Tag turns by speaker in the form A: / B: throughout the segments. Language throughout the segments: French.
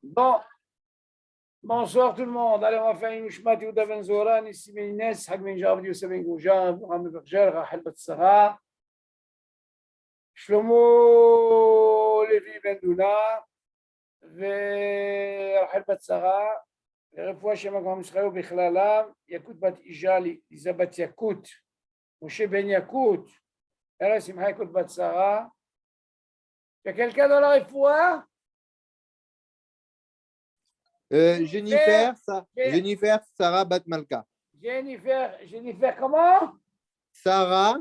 A: Bon, bonsoir tout le monde. Allez, on va faire une Ushmat Yehuda Ben Zora, Nissim Ben Inès, Hag Ben Jarab Yosef Ben Gouja, Abraham Ben Berger, Rachel Bat Sarah, Shlomo Levi Ben Duna, ורחל בת שרה, לרפואה שם הגאון ישראל ובכללם, יקות בת אישה, ליזה בת יקות, משה בן יקות, ארץ שמחה יקות בת שרה, quelqu'un dans la רפואה?
B: Jennifer, Sarah Bat Malka.
A: Jennifer comment?
B: Sarah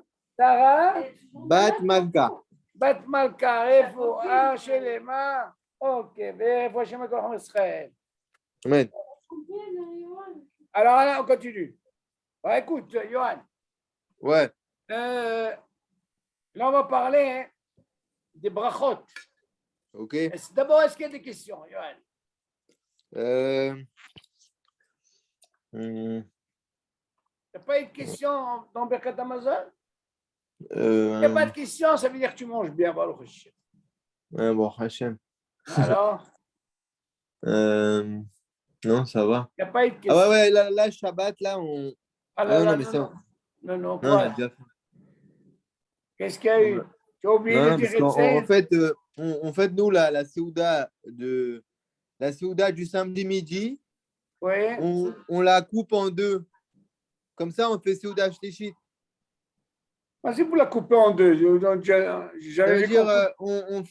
B: Bat Malka.
A: Bat Malka, רפואה שלמה. Ok, ורפואה שם הגאון ישראל.
B: Amen.
A: Alors là, on continue. Bah, écoute, Johan.
B: Ouais.
A: Là, on va parler des brachot.
B: Ok.
A: D'abord, est-ce qu'il y a des questions, Johan? Il n'y a pas eu de questions dans Birkat Amazon? Il n'y a pas de questions, ça veut dire que tu manges bien, Baruch Hashem.
B: Ouais, bon, Hachem.
A: Alors?
B: Non, ça va.
A: Il n'y a pas eu de questions.
B: Ah ouais, là, Shabbat, là, on.
A: Ah là,
B: non,
A: là,
B: mais c'est.
A: non,
B: Non, on
A: quoi?
B: a déjà fait.
A: Qu'est-ce qu'il y a eu? Tu as oublié
B: Non,
A: de
B: parce
A: dire
B: qu'en fait, nous, la Séouda du samedi midi,
A: Oui.
B: on la coupe en deux. Comme ça, on fait Séouda Shlichit.
A: C'est pour la couper en deux.
B: Ça veut dire, on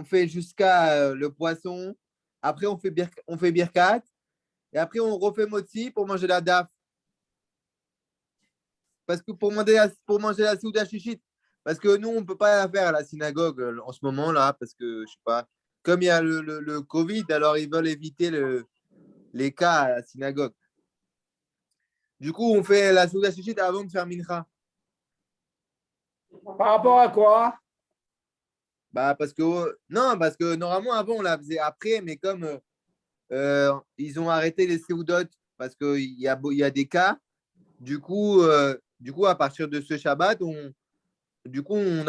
B: fait jusqu'à le poisson. Après, on fait birkat. Et après, on refait motzi pour manger la daf. Parce que pour manger la Séouda Shlichit, parce que nous, on ne peut pas la faire à la synagogue en ce moment là, parce que je sais pas, comme il y a le Covid, alors ils veulent éviter les cas à la synagogue. Du coup, on fait la Séouda Shlichit avant de faire mincha.
A: Par rapport à quoi?
B: Bah parce que normalement avant on la faisait après, mais comme ils ont arrêté les Séoudot parce qu'il y a des cas, du coup à partir de ce Shabbat, on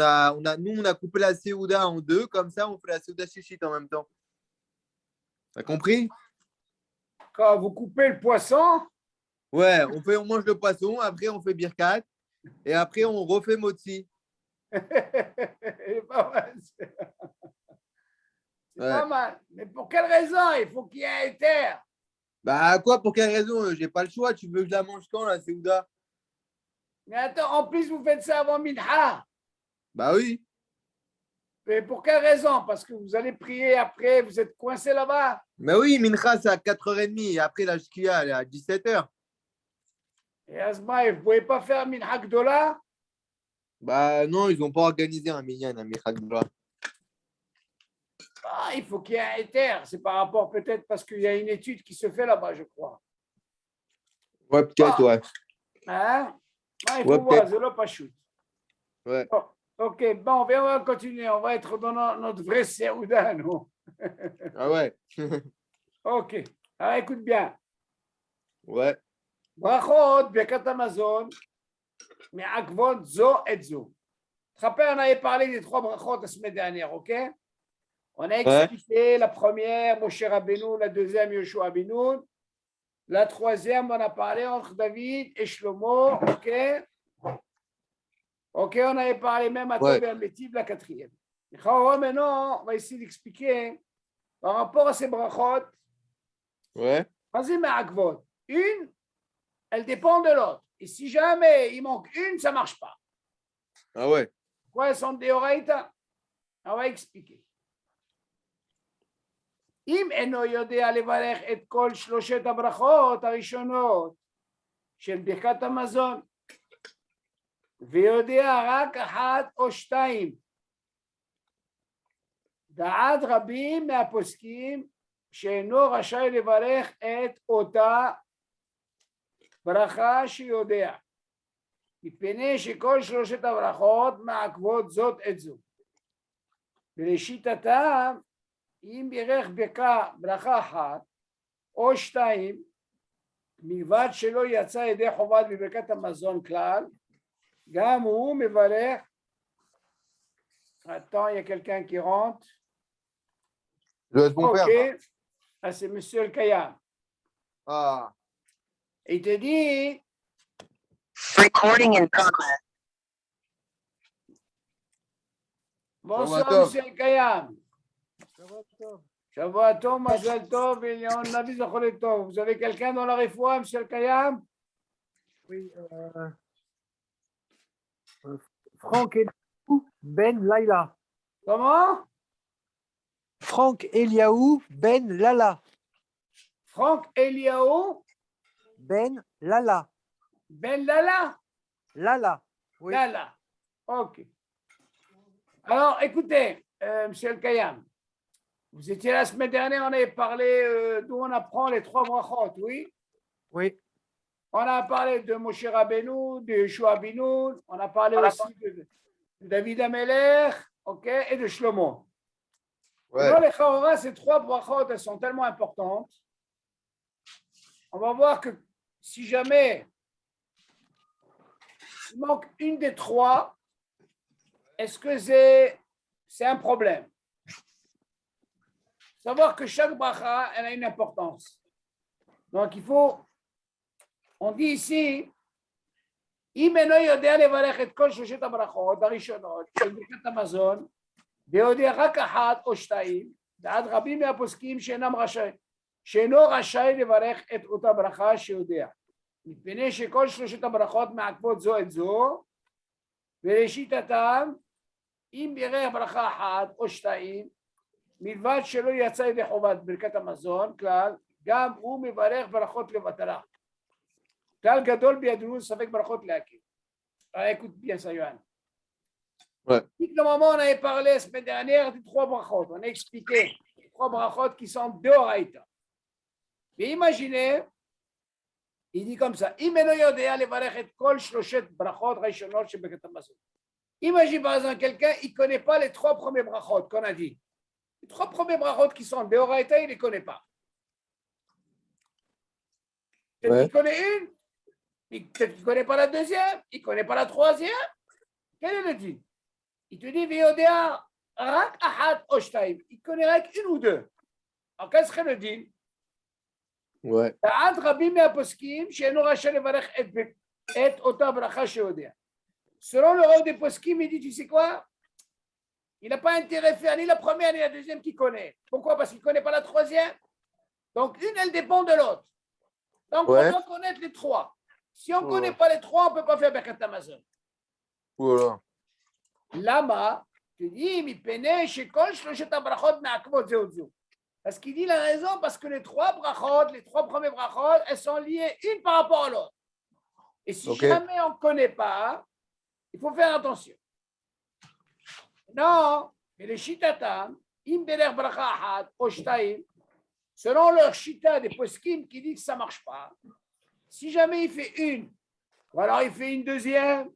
B: a coupé la Séouda en deux, comme ça on fait la Séouda Shishit en même temps. T'as compris?
A: Quand vous coupez le poisson?
B: Ouais, on mange le poisson, après on fait birkat, et après on refait motzi.
A: C'est pas mal. C'est pas
B: Ouais.
A: mal. Mais pour quelle raison? Il faut qu'il y ait un éther.
B: Bah quoi, pour quelle raison? J'ai pas le choix, tu veux que je la mange quand la Séouda?
A: Mais attends, en plus, vous faites ça avant Minha.
B: Bah oui.
A: Mais pour quelle raison? Parce que vous allez prier après, vous êtes coincé là-bas.
B: Mais oui, mincha c'est à 4h30, et après la shkia elle est à 17h.
A: Et Asma, vous ne pouvez pas faire Minha Gdola?
B: Bah non, ils n'ont pas organisé un minyan à Mincha Gdola.
A: Ah, il faut qu'il y ait un éther. C'est par rapport peut-être parce qu'il y a une étude qui se fait là-bas, je crois.
B: Ouais, peut-être, ouais.
A: Hein? Ah, il
B: Ouais,
A: faut voir,
B: peut-être.
A: c'est là pas shoot.
B: Ouais.
A: Oh, ok, bon, on va continuer. On va être dans notre vrai Séouda, nous.
B: Ah ouais.
A: Ok, alors écoute bien.
B: Ouais.
A: Brachot, Birkat Amazon, mais Akvot, Zo et Zo. Tu te rappelles, on avait parlé des trois brachot la semaine dernière, ok? On a expliqué la première, Moshe Rabbeinu, la deuxième, Yoshua Rabbeinu. La troisième, on a parlé entre David et Shlomo, ok? Ok, on avait parlé même à Tov et à Métiv, la quatrième. Maintenant, on va essayer d'expliquer par rapport à ces brachot.
B: Ouais.
A: Vas-y, mais Akvot. Une, elle dépend de l'autre. Et si jamais il manque une, ça ne marche pas.
B: Ah ouais.
A: Quoi, elles sont des oraïta? On va expliquer. אם אינו יודע לברך את כל שלושת הברכות הראשונות של ברכת המזון, ויודע רק אחת או שתיים, דעת רבים מהפוסקים שאינו רשאי לברך את אותה ברכה שיודע, מפני שכל שלושת הברכות מעכבות זאת את זו. ולשיטתם, אם בירך ברכה אחת או שתיים, מלבד שלא יצא ידי חובת בברכת המזון כלל, גם הוא מברך. Attends, il y a quelqu'un qui rentre.
B: Je laisse mon père.
A: Ah, c'est Monsieur le Kayam.
B: Ah,
A: Et il te dit,
C: Recording in progress.
A: bonsoir
B: Tov.
A: Monsieur le Kayam. Shabbat Tov, Mazal Tov, et on Navi Zachol Tov. Vous avez quelqu'un dans la réfoua, Monsieur le Kayam?
D: Oui, Franck Eliaou Ben Laila.
A: Comment?
D: Franck Eliaou Ben Lala.
A: Franck Eliaou
D: Ben Lala.
A: Ben Lala?
D: Lala. Oui.
A: Lala. Ok. Alors, écoutez, Monsieur le Kayam, vous étiez la semaine dernière, on avait parlé d'où on apprend les 3 brachot, oui?
D: Oui.
A: On a parlé de Moshe Rabbeinu, de Yeshua Binoun, on a parlé aussi de David Ameler, ok, et de Shlomo.
B: ouais.
A: Dans les Chahora, ces 3 brachot, elles sont tellement importantes. On va voir que si jamais il manque une des 3, est-ce que c'est un problème? Savoir que chaque bracha, elle a une importance. Donc, il faut, on dit ici, אם אינו יודע לברך את כל 3 הברכות הראשונות של ברכת המזון, ויודע רק אחת או 2, ועד רבים מהפוסקים שאינו רשאי לברך את אותה ברכה שיודע. מפני שכל 3 הברכות מעכבות זו את זו, ולשיטתם, אם בירך ברכה אחת או 2, מלבד שלא יצא ידי חובת ברכת המזון, כלל, גם הוא מברך ברכות לבטלה. כלל גדול בידינו ספק ברכות להקים. Écoute bien ça, Yohan.
B: Ouais.
A: Normalement, on avait parlé la semaine dernière des 3 brachot. On a expliqué les 3 brachot qui sont d'Oraïta. Mais imaginez, il dit comme ça, imagine par exemple quelqu'un, il ne connaît pas les 3 premiers brachot qu'on a dit. Les 3 premiers brachot qui sont d'Oraïta, il ne les connaît pas. Peut-être qu'il connaît une, peut-être qu'il ne connaît pas la deuxième, il ne connaît pas la troisième. Quel est le din? Il te dit, Véodéa, rak ahad oshtaim. Il connaît avec une ou 2. Alors, quel serait le din?
B: Ouais.
A: Ta'ad rabim me'aposkim, she'eno racha levarech et ota bracha sheodéa. Selon le rôle des poskim, il dit, tu sais quoi? Il n'a pas intérêt à faire ni la première ni la deuxième qu'il connaît. Pourquoi? Parce qu'il ne connaît pas la troisième. Donc, une, elle dépend de l'autre. Donc, on doit connaître les 3. Si on ne connaît pas les 3, on ne peut pas faire Birkat Hamazon.
B: Voilà.
A: Lama, tu dis, mi pene, shekol shloshet brachot me'akvot zeu zeu. Parce qu'il dit la raison, parce que les 3 brachot, les 3 premiers brachot, elles sont liées une par rapport à l'autre. Et si jamais on ne connaît pas, il faut faire attention. Non, mais les shitatam, im beler bracha ahad, o shtaim, selon leur shita des poskim qui dit que ça ne marche pas, si jamais il fait une, ou alors il fait une deuxième,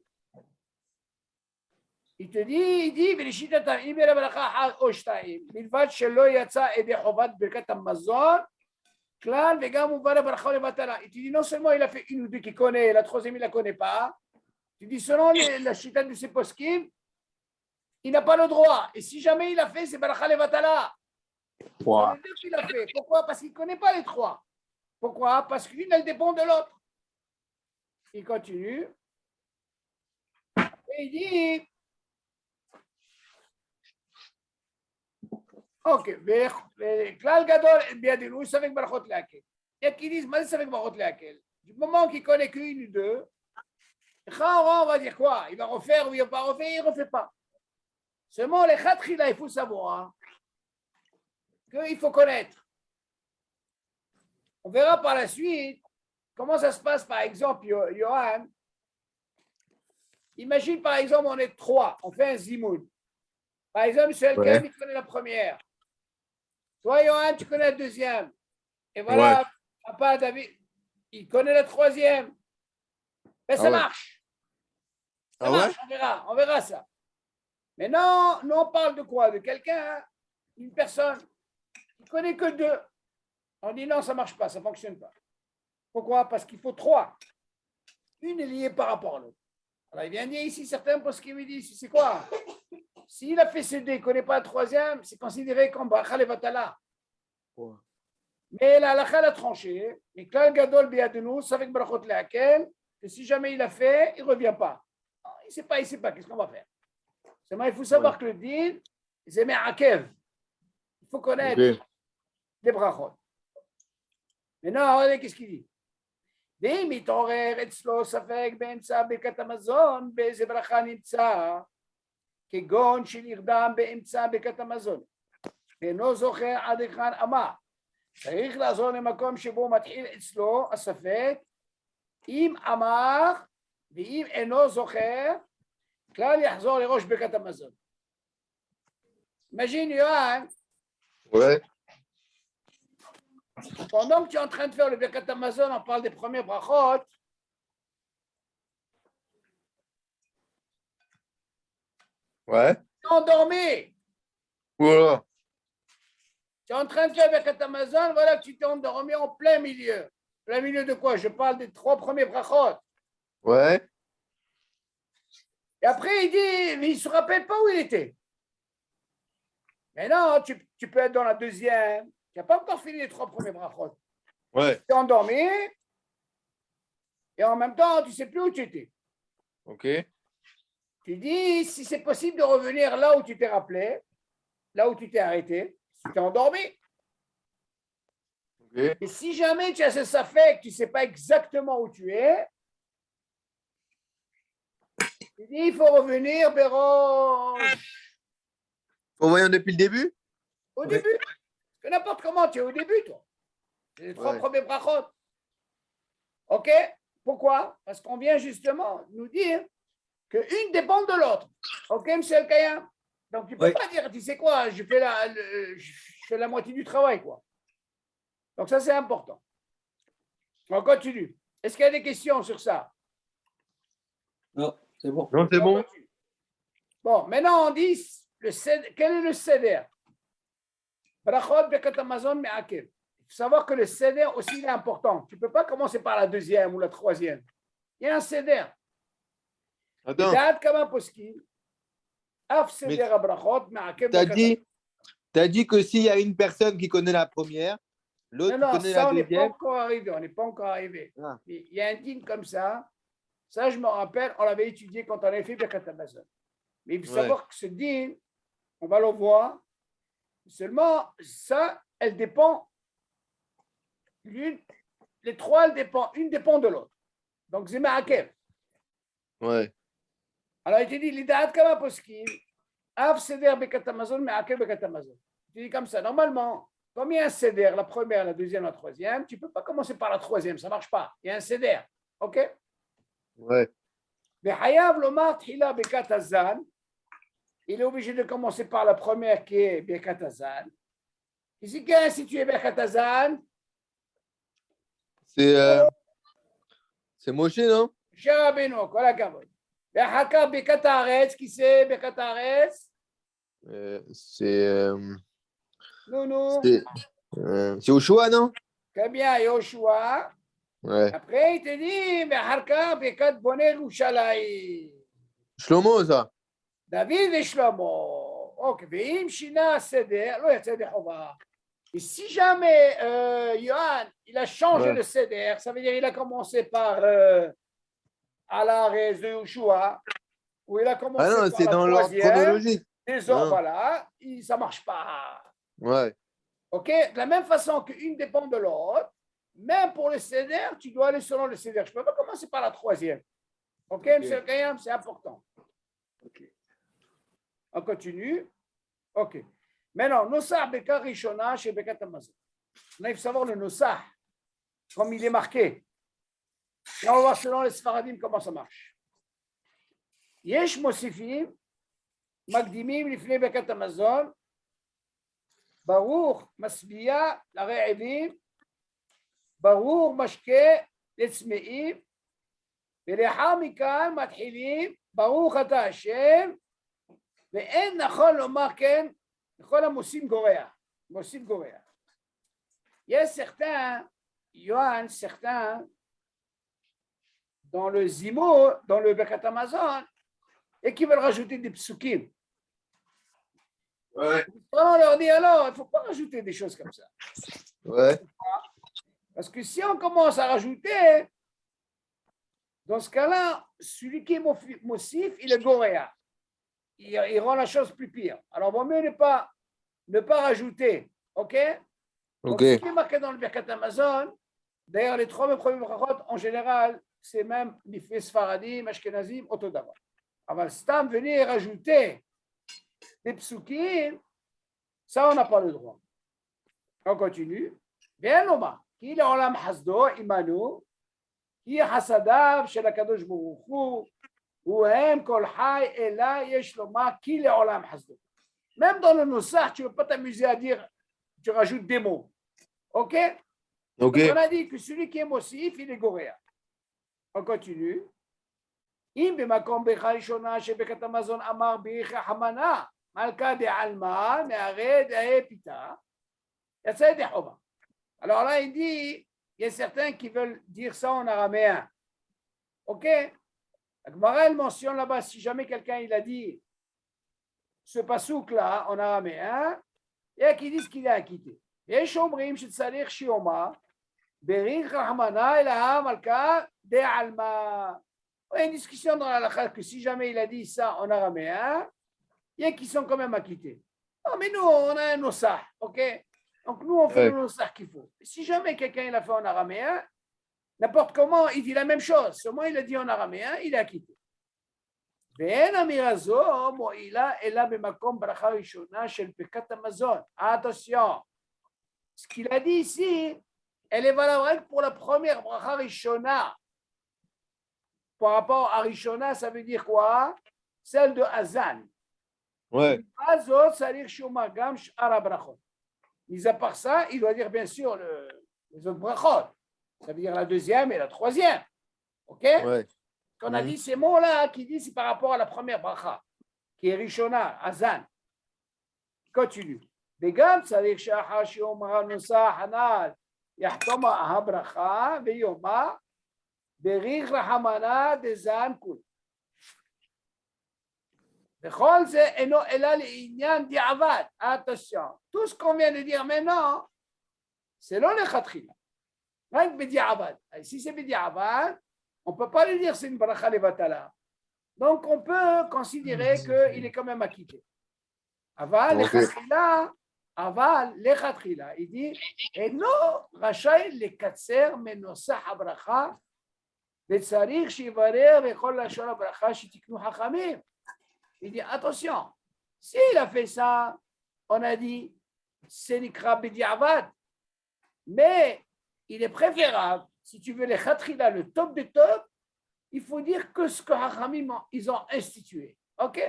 A: il te dit, il dit, ולשיטתם, אם יראה ברכה אחת או 2, מלבד שלא יצא ידי חובת ברכת המזון, כלל וגם הוא בא לברכה לבטלה. Il te dit, non seulement il a fait une ou 2 qu'il connaît, la troisième il ne la connaît pas, tu dis, selon la chita de ses poskim, il n'a pas le droit. Et si jamais il a fait, c'est baraka levatala.
B: Wow.
A: Les 2 qu'il a fait. Pourquoi? Parce qu'il ne connaît pas les 3. Pourquoi? Parce qu'une, elle dépend de l'autre. Il continue. Et il dit, ok, כלל גדול בידינו, הוא ספק ברכות להקל. Il y a qui disent, מה זה ספק ברכות להקל? Du moment qu'il connaît qu'une ou 2, on va dire quoi? Il va refaire ou il ne va pas refaire, il ne refait pas. Seulement, les khatkhila, il faut savoir qu'il faut connaître. On verra par la suite comment ça se passe, par exemple, Johan. Imagine, par exemple, on est 3, on fait un zimoun. Par exemple, quelqu'un qui connaît la première. Toi, Johan, tu connais la deuxième. Et voilà, papa David, il connaît la troisième. Mais ça marche. Ça marche, on verra ça. Mais non, nous on parle de quoi? De quelqu'un, une personne qui ne connaît que 2. On dit non, ça ne marche pas, ça ne fonctionne pas. Pourquoi? Parce qu'il faut 3. Une est liée par rapport à l'autre. Alors il vient dire ici, certains postes qui me disent, c'est quoi? S'il a fait ces 2, il ne connaît pas la troisième, c'est considéré comme Bracha Levatala. Mais la halakha l'a tranché, et Klal Gadol Biadenu, c'est avec Brachot Leakel, que si jamais il a fait, il ne revient pas. Il ne sait pas, qu'est-ce qu'on va faire? Seulement, il faut savoir que le din, c'est Me'akev. Il faut connaître les Brachot. Maintenant, regardez qu'est-ce qu'il dit. ואם מתעורר אצלו ספק באמצע ברכת המזון, באיזה ברכה נמצא, כגון שנרדם באמצע ברכת המזון, ואינו זוכר עד היכן אמר, צריך לעזור למקום שבו מתחיל אצלו הספק, אם אמר ואם אינו זוכר, כלל יחזור לראש ברכת המזון. Imagine, Yohan,
B: Ouais.
A: pendant que tu es en train de faire le Birkat Amazon, on parle des premiers brachot.
B: Ouais.
A: Tu es endormi.
B: Voilà.
A: Tu es en train de faire le Birkat Amazon, voilà que tu t'es endormi en plein milieu. Plein milieu de quoi? Je parle des 3 premiers brachot.
B: Ouais.
A: Et après, il dit, mais il ne se rappelle pas où il était. Mais non, tu peux être dans la deuxième. Tu n'as pas encore fini les 3 premiers brachot.
B: Ouais.
A: Tu es endormi et en même temps, tu ne sais plus où tu étais.
B: Ok.
A: Tu dis, si c'est possible de revenir là où tu t'es rappelé, là où tu t'es arrêté, si tu t'es endormi.
B: Ok.
A: Et si jamais tu as ce safek, tu ne sais pas exactement où tu es, tu dis, il faut revenir, Béron,
B: En voyant depuis le début?
A: au début. Parce que n'importe comment, tu es au début, toi. C'est les 3 premiers brachot. OK? Pourquoi? Parce qu'on vient justement nous dire qu'une dépend de l'autre. OK, monsieur El Kayam? Donc, tu ne peux pas dire, tu sais quoi, je fais la moitié du travail, quoi. Donc, ça, c'est important. On continue. Est-ce qu'il y a des questions sur ça?
E: Non, c'est bon.
B: Non, c'est bon.
A: Bon, maintenant, on dit, quel est le seder? Brachot, Birkat Amazon, Me'akev. Il faut savoir que le seder aussi est important. Tu ne peux pas commencer par la deuxième ou la troisième. Il y a un seder.
B: Attends. T'as dit que s'il y a une personne qui connaît la première, l'autre qui
A: Non,
B: connaît
A: ça,
B: la
A: on n'est
B: deuxième.
A: pas encore arrivé. On n'est pas encore arrivé.
B: Ah.
A: Il y a un dîme comme ça. Ça, je me rappelle, on l'avait étudié quand on avait fait Birkat Amazon. Mais il faut savoir que ce dîme, on va le voir. Seulement, ça, elle dépend. Les 3, elles dépendent. Une dépend de l'autre. Donc, c'est Ma'akev.
B: Ouais.
A: Alors, il te dit, l'idéal kama poskim, av seder bekat Amazon, Ma'akev bekat Amazon. Tu dis comme ça. Normalement, comme il y a un seder, la première, la deuxième, la troisième, tu ne peux pas commencer par la troisième. Ça ne marche pas. Il y a un seder. OK?
B: Ouais.
A: Mais Hayav Lomar Tchila bekat Azan, il est obligé de commencer par la première qui est bekat Azan. Ici, qui a institué bekat Azan?
B: C'est Moshe, non?
A: Cher Rabbeinu, kol hakavod. ואחר כך ברכת הארץ, qui c'est ברכת הארץ?
B: C'est
A: Non.
B: c'est Yoshua, non?
A: Très bien, Yoshua.
B: Ouais.
A: Après, il te dit, ואחר כך ברכת בונה ירושלים.
B: Shlomo, ça.
A: דוד ושלמה. אוקיי, ואם שינה הסדר, לא יצא ידי חובה. Et si jamais Yohan, il a changé le seder, ça veut dire qu'il a commencé par à l'arrêt de Yoshua, ou il a commencé
B: Ah non,
A: par
B: c'est
A: la
B: dans l'ordre
A: troisième,
B: chronologique.
A: des autres, voilà, ça ne marche pas.
B: Ouais.
A: OK? De la même façon qu'une dépend de l'autre, même pour le seder, tu dois aller selon le seder. Je ne peux pas commencer par la troisième. OK, monsieur Kayam, c'est important. OK. On continue. OK. Maintenant, Nosah Beka Rishona chez Bekat Amazon. Là, il faut savoir le Nosah, comme il est marqué. Et on va voir selon les Sfaradim comment ça marche. Yesh Mosifim, Magdimim, Lifnei Bekat Amazon, Baruch Masbiya, la Re'evim, Baruch Mashke, Letzmeim, ולאחר מכאן מתחילים, ברוך אתה השם, ואין נכון לומר כן, לכל המושים גורע, מושים גורע. יש certains, Yohan, certains, dans le Zimo, dans le Birkat Amazon, et qui veulent rajouter des psukim.
B: Ouais.
A: On leur dit alors, il ne faut pas rajouter des choses comme ça.
B: Ouais.
A: Parce que si on commence à rajouter, dans ce cas-là, celui qui est moussif, il est goréa. Il rend la chose plus pire. Alors, vaut mieux ne pas rajouter. OK? Donc,
B: Ok.
A: ce qui est marqué dans le Birkat Amazon, d'ailleurs, les 3 premiers brachot, en général, c'est même l'ifé Sfaradim, Ashkenazim, Otodava. Alors, Stam, venir rajouter des psukim, ça, on n'a pas le droit. On continue. Bien, Loma, qui est Olam Hasdo, Imanu, qui est Hasadav, chez la Kadosh Baruch Hu, Hem Kol Hay, Ela, Yesh Loma, qui est Olam Hasdo. Même dans le Nusach, tu ne veux pas t'amuser à dire, tu rajoutes des mots. OK?
B: Ok.
A: Donc, on a dit que celui qui est mossif, il est goréa. On continue. אם במקום בריכה ראשונה שברכת המזון אמר בריכה חמנה מלכה דעלמא מהרי דהי פיתה יצא ידי חובה. Alors là il dit il y a certains qui veulent dire ça en araméen. Ok, la Gemara elle mentionne là-bas si jamais quelqu'un il a dit ce pasouk là en araméen il y a qui disent qu'il est acquitté. יש אומרים שצריך שיאמר בריכה חמנה אלא מלכה דעלמא. Il y a une discussion dans la halakha que si jamais il a dit ça en araméen, il y a qui sont quand même acquittés. Non, mais nous, on a un nosah, ok? Donc nous, on fait le nosah qu'il faut. Si jamais quelqu'un il a fait en araméen, n'importe comment, il dit la même chose. Seulement, il a dit en araméen, il est acquitté. ואין אמירה זו מועילה אלא במקום ברכה ראשונה של ברכת המזון. Attention, ce qu'il a dit ici, elle est valable pour la première bracha rishona. Par rapport à Rishona, ça veut dire quoi? Celle de Hazan.
B: Ouais.
A: Azot, ça veut dire Shuma Gam Shara Brachot. Mis à part ça, il doit dire bien sûr les autres brachot. Ça veut dire la deuxième et la troisième. OK?
B: Ouais.
A: Qu'on a dit ces mots-là qui disent c'est par rapport à la première bracha, qui est Rishona, Hazan. Continue. Begam, ça veut dire Shahar Shuma Nusa Hanal Yahtoma Habracha Veyoma. Berich Rahamana de Zankul. Attention, tout ce qu'on vient de dire maintenant, c'est le lechatchila. Rien que bediavad. Si c'est bediavad, on ne peut pas lui dire c'est une bracha levatala. Donc on peut considérer qu'il est quand même acquitté. Aval lechatchila, il dit et non rachay lekatser menosah habracha. Il dit attention, s'il a fait ça, on a dit c'est nikra bediavad, mais il est préférable, si tu veux les khatrila, le top des top, il faut dire que ce que Hachamim ils ont institué, ok?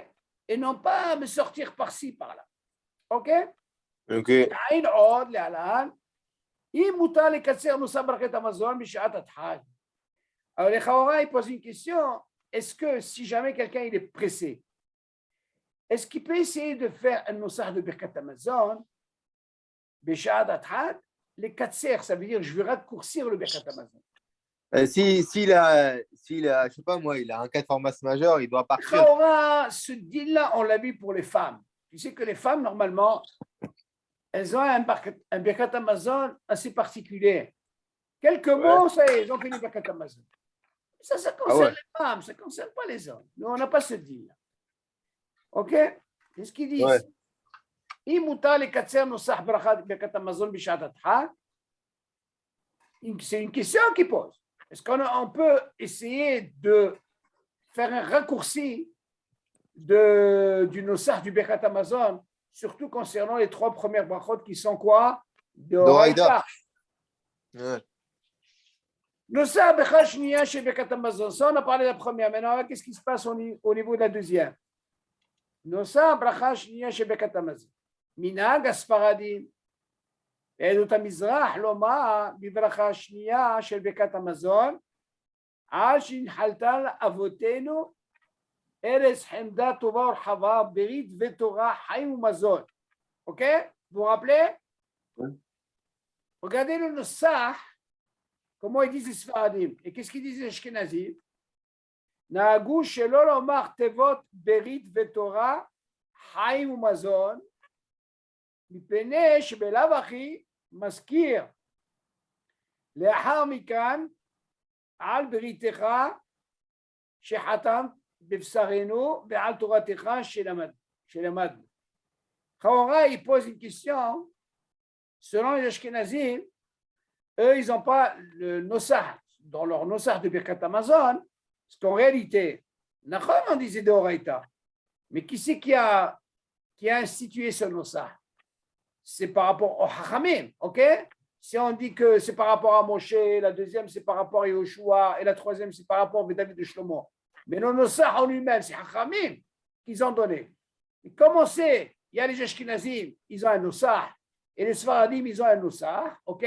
A: Et non pas me sortir par-ci, par-là, ok?
B: Ok.
A: Aïn od, le'alan, im mutar lekatser nusa barakat Amazon bishat adhad. Alors, les Chaora, ils posent une question. Est-ce que si jamais quelqu'un il est pressé, est-ce qu'il peut essayer de faire un nosah de Birkat Amazon, Beshad Athad, les 4 serres, ça veut dire je vais raccourcir le Birkat Amazon.
B: S'il a, je sais pas moi, il a un cas de formation majeure, il doit
A: Les
B: partir.
A: Chaora, ce deal-là, on l'a vu pour les femmes. Tu sais que les femmes, normalement, elles ont un Birkat Amazon assez particulier. Quelques mots, ça y est, ils ont fini Birkat Amazon. Ça concerne les femmes, ça ne concerne pas les hommes. Nous, on n'a pas ce deal. OK? C'est ce qu'ils disent. C'est une question qu'ils posent. Est-ce qu'on peut essayer de faire un raccourci du nosah du Birkat Amazon, surtout concernant les 3 premières brachot qui sont quoi?
B: D'Oraïda. Ouais.
A: Nosah Becha Shniya chez Birkat Amazon. Ça, on a parlé de la première. Maintenant, qu'est-ce qui se passe au niveau de la deuxième? Nosah Becha Shniya chez Birkat Amazon. Minag Asfaradim. עדות המזרח לומר בברכה השנייה של ברכת המזון על שהנחלתה לאבותינו ארץ חמדה טובה ורחבה ברית ותורה חיים ומזון. Ok? Vous vous rappelez? Regardez le Nosah, comment ils disent les Sfaradim et qu'est-ce qu'ils disent les Ashkenazim? נהגו שלא לומר תיבות ברית ותורה חיים ומזון מפני שבלאו הכי מזכיר לאחר מכאן על בריתך שחתמת בבשרנו ועל תורתך שלמדנו. Chahora, il pose une question. Selon les Ashkenazim, eux, ils n'ont pas le Nosach dans leur Nosach de Birkat Hamazon, parce qu'en réalité, Nachon, on disait de Horaïta. Mais qui c'est qui a institué ce Nosach? C'est par rapport au Hachamim, ok? Si on dit que c'est par rapport à Moshe, la deuxième c'est par rapport à Yoshua, et la troisième c'est par rapport à David de Shlomo. Mais le Nosach en lui-même, c'est Hachamim qu'ils ont donné. Et comment c'est? Il y a les Ashkenazim, ils ont un Nosach, et les Sfaradim, ils ont un Nosach, ok?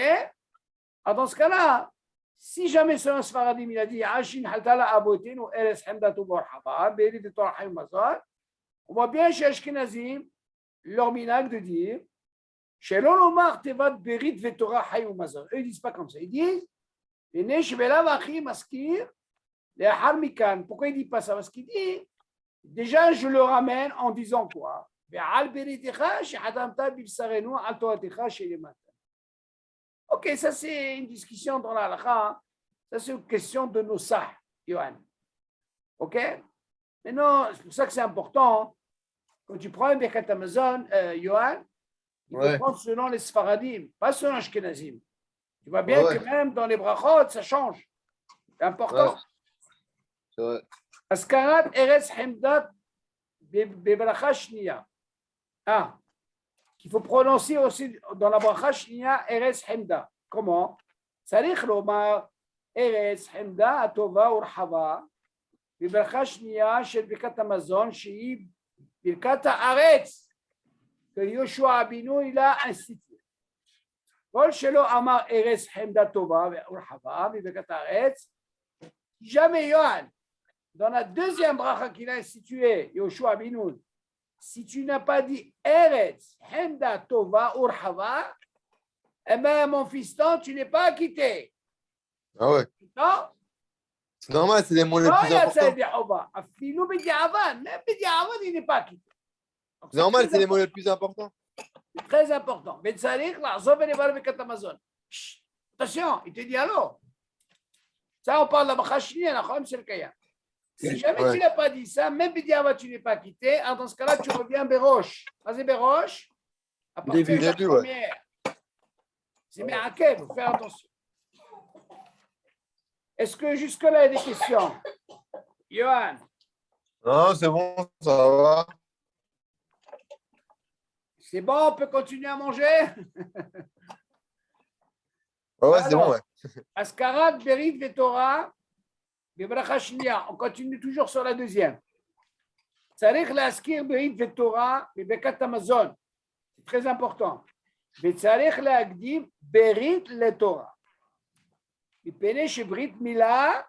A: Alors dans ce cas-là, si jamais selon Sfaradim, il a dit Ashin haltala abotin ou eres hamdatu borhaba, be'eri de Torah hayom mazon, on voit bien chez Ashkenazim leur minag de dire Shelon lomar tevat berit vetorah hayom mazon. Eux, ils ne disent pas comme ça. Ils disent Vene shevela vachi maskir le'achar mikan. Pourquoi il ne dit pas ça? Parce qu'il dit déjà, je le ramène en disant quoi? Ok, ça c'est une discussion dans la halakha. Ça c'est une question de Nosach, Yohan. Ok? Maintenant, c'est pour ça que c'est important. Quand tu prends un Birkat Hamazon, Yohan, il faut prendre selon les Sfaradim, pas selon les Ashkenazim. Tu vois bien que même dans les brachot, ça change. C'est important.
B: C'est vrai.
A: Askarat Eretz Hemdat Bebracha Shniya. Ah, qu'il faut prononcer aussi dans la bracha shniya Eretz Hemda. Comment? Tzarich lomar Eretz Hemda atova urhava bebracha shniya shel birkat hamazon shehi birkat haaretz que Yoshua Abinu il a institué. Kol shelo amar Eretz Hemda tova urhava bebrakat haaretz. Jamais Yohan, dans la deuxième bracha qu'il a instituée, Yoshua Abinu, si tu n'as pas dit Eretz, Hemda, Tova, Urhava, eh bien, mon fiston, tu n'es pas acquitté.
B: Ah ouais.
A: Non?
B: C'est normal, c'est les mots les plus importants.
A: Même Bediavad, il n'est pas acquitté.
B: C'est normal, c'est les mots les plus importants.
A: C'est très important. Betzarik, là, Zovenevar Birkat Hamazon. Attention, il te dit alors. Ça, on parle de la Bachashni, la Chom, c'est le Kaya. Si jamais tu n'as pas dit ça, même Bediavad, tu n'es pas quitté, alors dans ce cas-là, tu reviens Béroche. Vas-y, Béroche. À partir de la première. C'est Me'akev, il faut faire attention. Est-ce que jusque-là, il y a des questions? Yohan?
B: Non, c'est bon, ça va.
A: C'est bon, on peut continuer à manger?
B: Ouais, c'est bon, ouais.
A: Askarat, Berit, Vetora. On continue toujours sur la deuxième. Tzarich la'askir berit veTorah beBirkat Hamazon. C'est très important. Tzarich la'agdim berit leTorah. מפני שברית מילה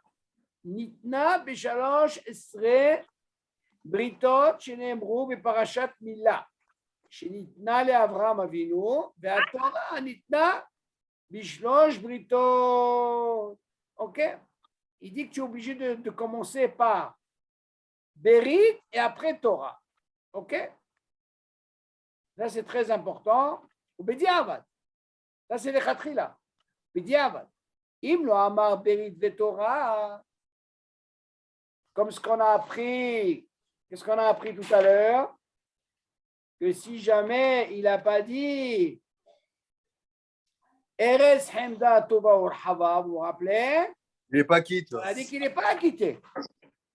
A: ניתנה בשלוש עשרה בריתות שנאמרו בפרשת מילה, שניתנה לאברהם אבינו, והתורה ניתנה בשלוש בריתות. אוקיי? Il dit que tu es obligé de commencer par Berit et après Torah. OK? Ça, c'est très important. Ou Bediavad. Ça, c'est les Khatrila. Bediavad. Im lo amar Berit ve Torah. Comme ce qu'on a appris. Qu'est-ce qu'on a appris tout à l'heure? Que si jamais il n'a pas dit Eretz Hemda Tova Urhava, vous vous rappelez?
B: Il n'est pas quitte.
A: On a dit qu'il n'est pas acquitté.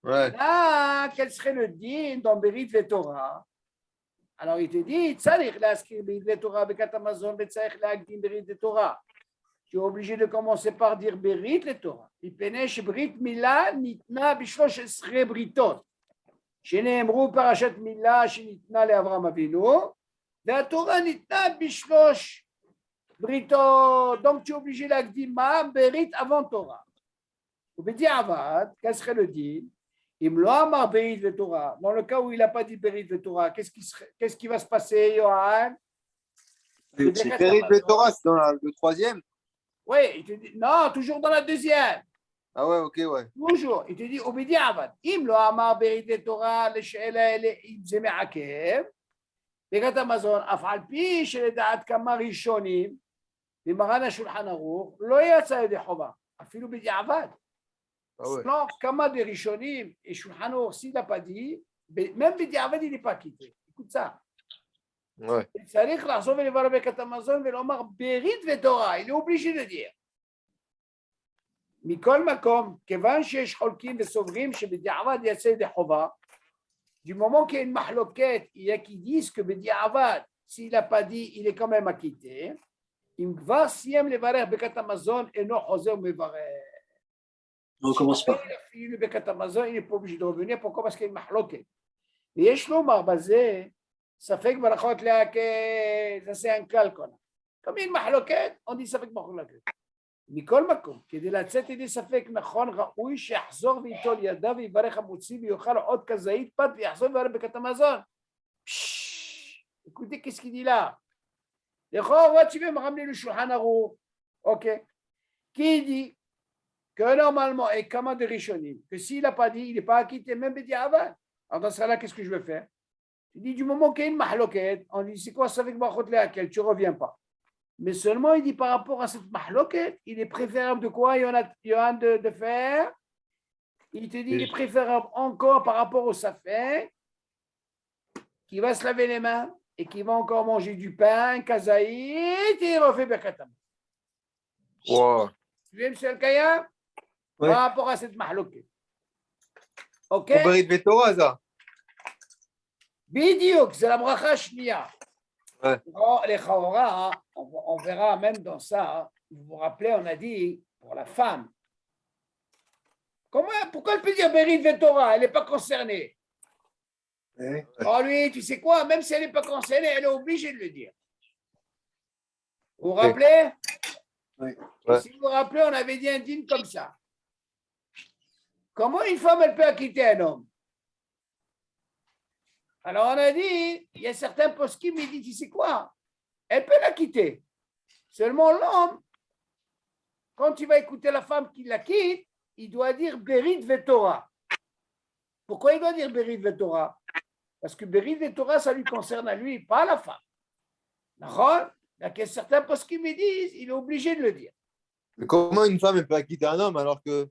B: Ouais.
A: Là, quel serait le din dans Berit veTorah? Alors, il te dit, Tzarich la'askir Berit veTorah Birkat Hamazon, Tzarich la'agdim Berit veTorah. Tu es obligé de commencer par dire Berit veTorah. Ipenesh Brit Mila nitna bishlosh esre britot. שנאמרו פרשת מילה שניתנה לאברהם אבינו, והתורה ניתנה בשלוש בריתות. Donc, tu es obligé להקדים מה? Berit avant Torah. ובדיעבד, qu'est-ce serait le din? אם לא אמר Berit veTorah, dans le cas où il n'a pas dit Berit veTorah, qu'est-ce qui va se passer, Yohan?
B: C'est Berit veTorah, c'est dans le troisième?
A: Oui, il te dit, non, toujours dans la deuxième.
B: Ah ouais, ok, ouais.
A: toujours, il te dit, ובדיעבד, אם לא אמר Berit veTorah, לשאלה האלה, אם זה מעכב, Birkat Hamazon, אף על פי שלדעת כמה ראשונים, במרן השולחן ערוך, לא יצא ידי חובה, אפילו בדיעבד.
B: Ah ouais.
A: Selon Kama des Rishonim et Shulchan Aruch, s'il n'a pas dit, même בדיעבד il n'est pas quitté. Écoute ça.
B: Ouais.
A: צריך לחזור ולברר ברכת המזון ולומר ברית ותורה, il est obligé de dire. מכל מקום, כיוון שיש חולקים וסוברים שבדיעבד יצא ידי חובה, du moment qu'il y a une mahloket, il y a qui disent que בדיעבד, s'il n'a pas dit, il est quand même acquitté. אם כבר סיים לברך ברכת המזון, אינו חוזר ומברך.
E: On commence pas.
A: Il a fini le ברכת המזון, il n'est pas obligé de revenir. Pourquoi? Parce qu'il y a une mahloket. ויש לומר בזה, ספק ברכות להקל, ça c'est un כלל qu'on a. Comme il y a une מחלוקת, on dit ספק מחלוקת. מכל מקום, כדי לצאת ידי ספק נכון, ראוי שיחזור ויטול ידיו ויברך המוציא ויאכל עוד כזית פת ויחזור ויברך ברכת המזון. Écoutez, qu'est-ce qu'il dit là? לכאורה, tu veux me ramener le Shulchan Aruch, ok? Qui dit que normalement, et Kama de Rishonim, que s'il n'a pas dit, il n'est pas acquitté, même b'di'avad. Alors dans ce cas-là, qu'est-ce que je veux faire? Il dit du moment qu'il y a une mahloket, on dit c'est quoi ça avec Bachot Leakel, tu ne reviens pas. Mais seulement il dit par rapport à cette mahloket, il est préférable de quoi, Yohan, de faire? Il te dit il est préférable encore par rapport au safek, qui va se laver les mains et qui va encore manger du pain, kazaït, et il refait Bekatam.
B: Wow.
A: Tu veux, M. Al-Kaya?
E: Oui.
A: Par rapport à cette mahloket. Ok?
B: Pour Berit Vetora, ça.
A: Bidiouk, c'est la bracha shniya.
B: Ouais.
A: Les chaora, on verra même dans ça. Vous vous rappelez, on a dit pour la femme. Pourquoi elle peut dire Berit Vetora? Elle n'est pas concernée.
E: Ouais.
A: Oh lui, tu sais quoi? Même si elle n'est pas concernée, elle est obligée de le dire. Vous vous rappelez?
E: Oui.
A: Et si vous vous rappelez, on avait dit un dîme comme ça. Comment une femme, elle peut acquitter un homme? Alors, on a dit, il y a certains poskim qui disent, tu sais quoi? Elle peut la quitter. Seulement l'homme, quand tu vas écouter la femme qui la quitte, il doit dire Berit Vetora. Pourquoi il doit dire Berit Vetora? Parce que Berit Vetora, ça lui concerne à lui, pas à la femme. D'accord? Il y a certains poskim qui disent, il est obligé de le dire.
B: Mais comment une femme elle peut acquitter un homme alors que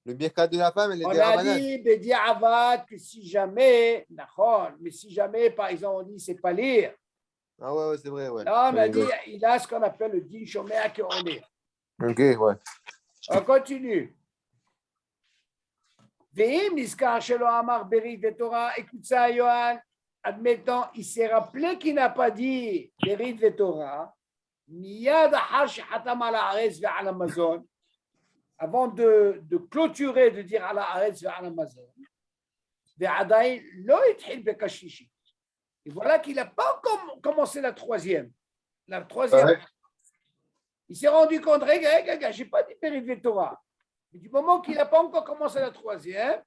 B: le birkat de la femme, elle est
A: On
B: des
A: a
B: rabanan?
A: dit Bedi'avad que si jamais, d'accord, mais si jamais, par exemple, on dit c'est pas lire.
B: Ah ouais, ouais, c'est vrai, ouais.
A: Là, on a
B: Ouais,
A: dit,
B: ouais.
A: il a ce qu'on appelle le din shomer que on est.
B: Ok, ouais.
A: On continue. Veim niskar shelo amar berit vetora. Écoute ça, Yohan. Admettons, il s'est rappelé qu'il n'a pas dit berit vetora. Miyad achar shechatam ala haaretz ve'al hamazon. Avant de clôturer, de dire ala haaretz ve'al hamazon. Ve'adayin lo yitchil bekashlishi. Et voilà qu'il n'a pas encore commencé la troisième. La troisième.
B: Ouais.
A: Il s'est rendu compte, regarde, je n'ai pas dit Berit Vetora. Mais du moment qu'il n'a pas encore commencé la troisième,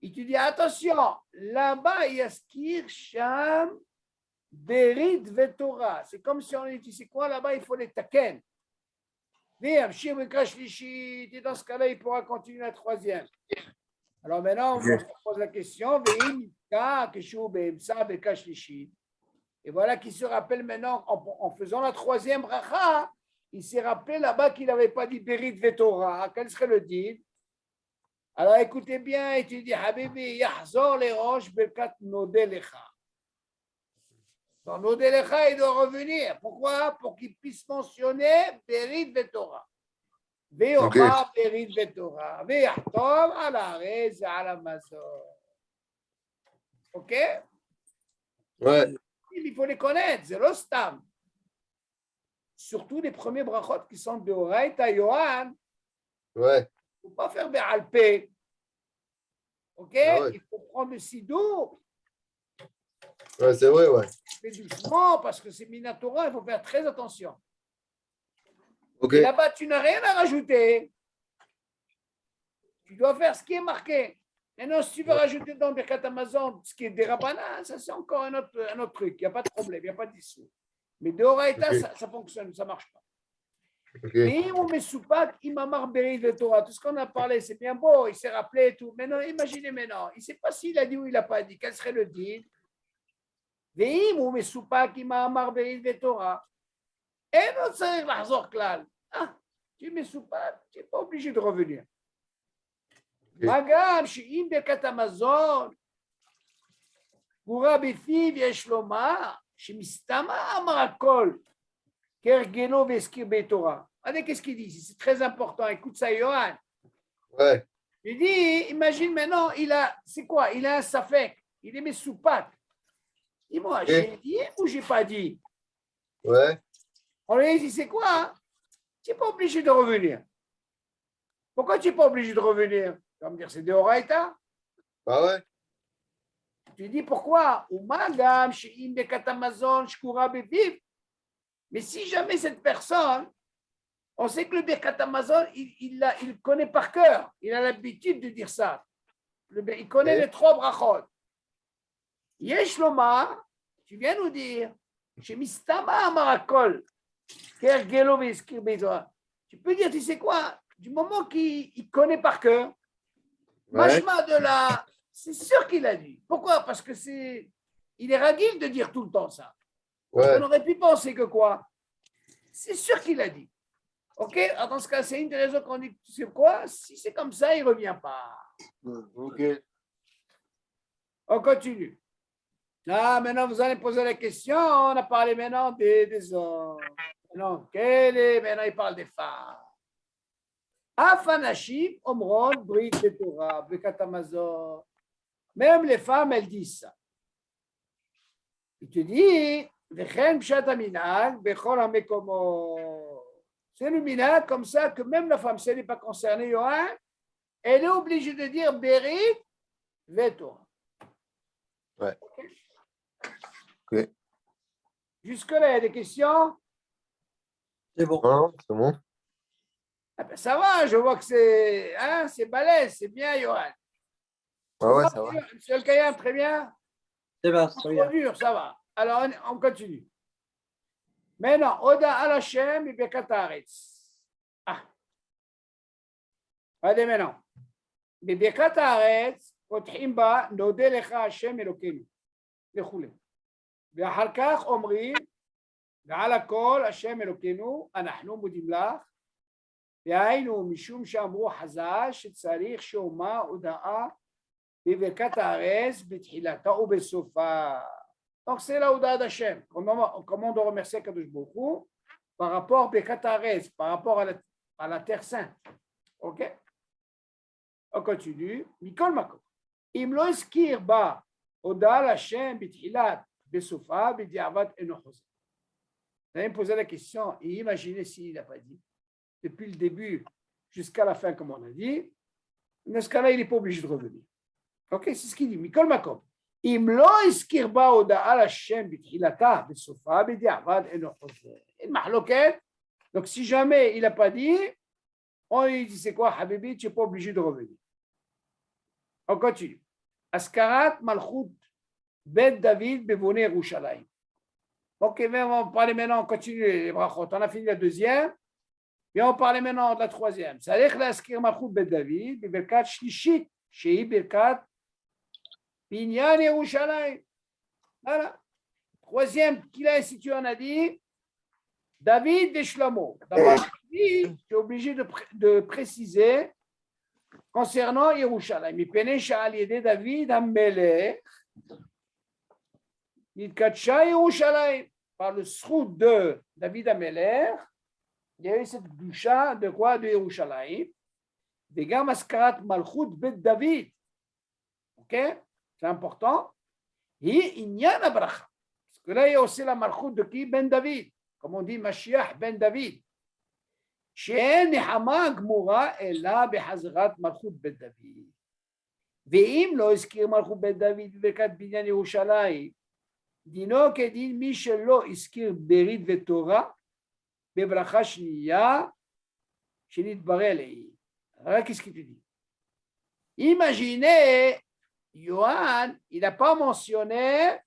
A: il te dit, attention, là-bas, il y a Skir Sham Berit Vetora. C'est comme si on dit, tu sais quoi, là-bas, il faut les taken. Et dans ce cas-là, il pourra continuer la troisième. Alors maintenant, on se pose la question, et voilà qu'il se rappelle maintenant, en faisant la troisième bracha, il s'est rappelé là-bas qu'il n'avait pas dit Berit Vetora. Quel serait le dit? Alors écoutez bien, et tu dis, Habibi, Yahzor les roches, Berkat Nodelecha. Dans Nodelecha, il doit revenir. Pourquoi? Pour qu'il puisse mentionner Berit Vetora. Ve'omar Berit Vetora. Ve'yahtom ala haaretz ve'al hamazon. Ok?
B: Ouais.
A: Il faut les connaître, c'est l'ostam. Surtout les premiers brachot qui sont de Oraïta Yohan,
B: Ouais.
A: il ne faut pas faire Be'alpé. Ok?
B: Ah ouais.
A: Il faut prendre le sidour,
B: Ouais, c'est vrai, ouais.
A: mais doucement, parce que c'est Minatora, il faut faire très attention.
B: Ok.
A: Et là-bas, tu n'as rien à rajouter. Tu dois faire ce qui est marqué. Maintenant, si tu veux rajouter dans Birkat Amazon ce qui est des rabbinats, ça c'est encore un autre truc. Il n'y a pas de problème, il n'y a pas d'issue. Mais de Horaïta,
B: Ok.
A: ça fonctionne, ça ne marche pas.
B: Ok.
A: Mais on met soupak, imamar berit le Torah. Tout ce qu'on a parlé, c'est bien beau, il s'est rappelé et tout. Maintenant, imaginez maintenant, il ne sait pas s'il a dit ou il n'a pas dit. Quel serait le dit? Veim ou met soupak, imamar berit le Torah. אין עוד צריך לחזור כלל. tu es מסופק, tu n'es pas obligé de revenir. מה גם שאם ברכת המזון גורה בפיו יש לומר שמסתמה אמר הכל כהרגלו והזכיר בתורה. Regardez qu'est-ce qu'il dit, c'est très important, écoute ça Yohan.
B: Ouais.
A: Il dit, imagine maintenant, c'est quoi? Il a un safek, il est mesoupak. Dis-moi, j'ai dit ou j'ai pas dit?
B: Ouais.
A: On lui dit, c'est quoi? Tu n'es pas obligé de revenir. Pourquoi tu n'es pas obligé de revenir? Tu vas me dire, c'est de Horaïta.
B: Bah ouais.
A: Tu dis pourquoi? Mais si jamais cette personne, on sait que le Birkat Hamazon, il connaît par cœur, il a l'habitude de dire ça. Il connaît les 3 brachot. Yesh Lomar, tu viens nous dire, chez Mistama Amarakol, Kergelo Veskir Bezoa. Tu peux dire, tu sais quoi, du moment qu'il connaît par cœur, Mashma de là, c'est sûr qu'il a dit. Pourquoi? Parce que il est ragil de dire tout le temps ça.
B: Ouais.
A: On aurait pu penser que quoi? C'est sûr qu'il a dit. Ok? Alors dans ce cas, c'est une des raisons qu'on dit, tu sais quoi? Si c'est comme ça, il ne revient pas.
B: Ok.
A: On continue. Là, maintenant, vous allez poser la question. On a parlé maintenant des hommes. Non, maintenant, il parle des femmes. Afanashim, Omron, Brit, Torah, Bekat Hamazon. Même les femmes, elles disent ça. Il te dit, Vechem Pshat Aminag, Bechol HaMekomot. C'est le minag comme ça que même la femme, si elle n'est pas concernée, Yohan, elle est obligée de dire Berit, Vetorah.
B: Ouais. Ok.
A: Jusque-là, il y a des questions?
E: C'est bon.
B: Non, c'est bon.
A: Ah ben, ça va, je vois que c'est balèze, c'est bien, Yohan.
B: Ah ouais, ça va.
A: Monsieur El Kayam, très bien.
E: C'est bon,
A: Pas trop dur, ça va. Alors, on continue. Maintenant, Oda al Hashem et Birkat Haaretz. Regardez maintenant. בברכת הארץ פותחים בה נודה לך השם אלוקינו וכולי. ואחר כך אומרים ועל הכל השם אלוקינו אנחנו מודים לך. והיינו משום שאמרו חז"ל שצריך שאומר הודאה בברכת הארץ בתחילתה ובסופה. Donc c'est la Ouda d'Hachem. Comment on doit remercier Kadosh Baruch Hu par rapport à Birkat Haaretz, par rapport à la terre sainte. Ok? On continue. Mikol Makom. Im lo iskir ba Ouda l'Hachem bithilat besofa b'di'avat eno choser. Vous allez me poser la question et imaginez s'il n'a pas dit. Depuis le début jusqu'à la fin, comme on a dit, dans ce cas-là, il n'est pas obligé de revenir. Ok? C'est ce qu'il dit. Mikol Makom. אם לא הזכיר בה הודעה לשם בתחילתה, בסופה, בדיעבד אינו חוזר. אין מחלוקת. Donc si jamais il n'a pas dit, on lui dit c'est quoi, Habibi, tu n'es pas obligé de revenir. On continue. Askarat Malchut Bet David Bevone Yerushalayim. Ok, mais on va parler maintenant, on continue les brachot. On a fini la deuxième, et on va parler maintenant de la troisième. Salech l'askir Malchut Bet David, Beberkat Shlishit, Shei Berkat Binyan Yerushalayim. Voilà. Troisième qu'il a institué, on a dit David et Shlomo. D'abord, tu es obligé de préciser concernant Yerushalayim. Mipene sha'al yedei David ha-melech nitkadsha Yerushalayim. Par le srout de David ha-melech, il y a eu cette doucha de quoi? De Yerushalayim. Vegam askarat malchut bet David. Ok? C'est important. Et Inyan Abracha. Parce que là, il y a aussi la malchut de qui? Ben David. Comme on dit, Mashiach ben David. שאין נחמה גמורה אלא בחזרת מלכות בית דוד. ואם לא הזכיר מלכות בית דוד בברכת בניין ירושלים, דינו כדין מי שלא הזכיר ברית ותורה בברכה שנייה שנתברא לעיל. Voilà qu'est-ce qu'il te dit. Imaginez, Yohan, il n'a pas mentionné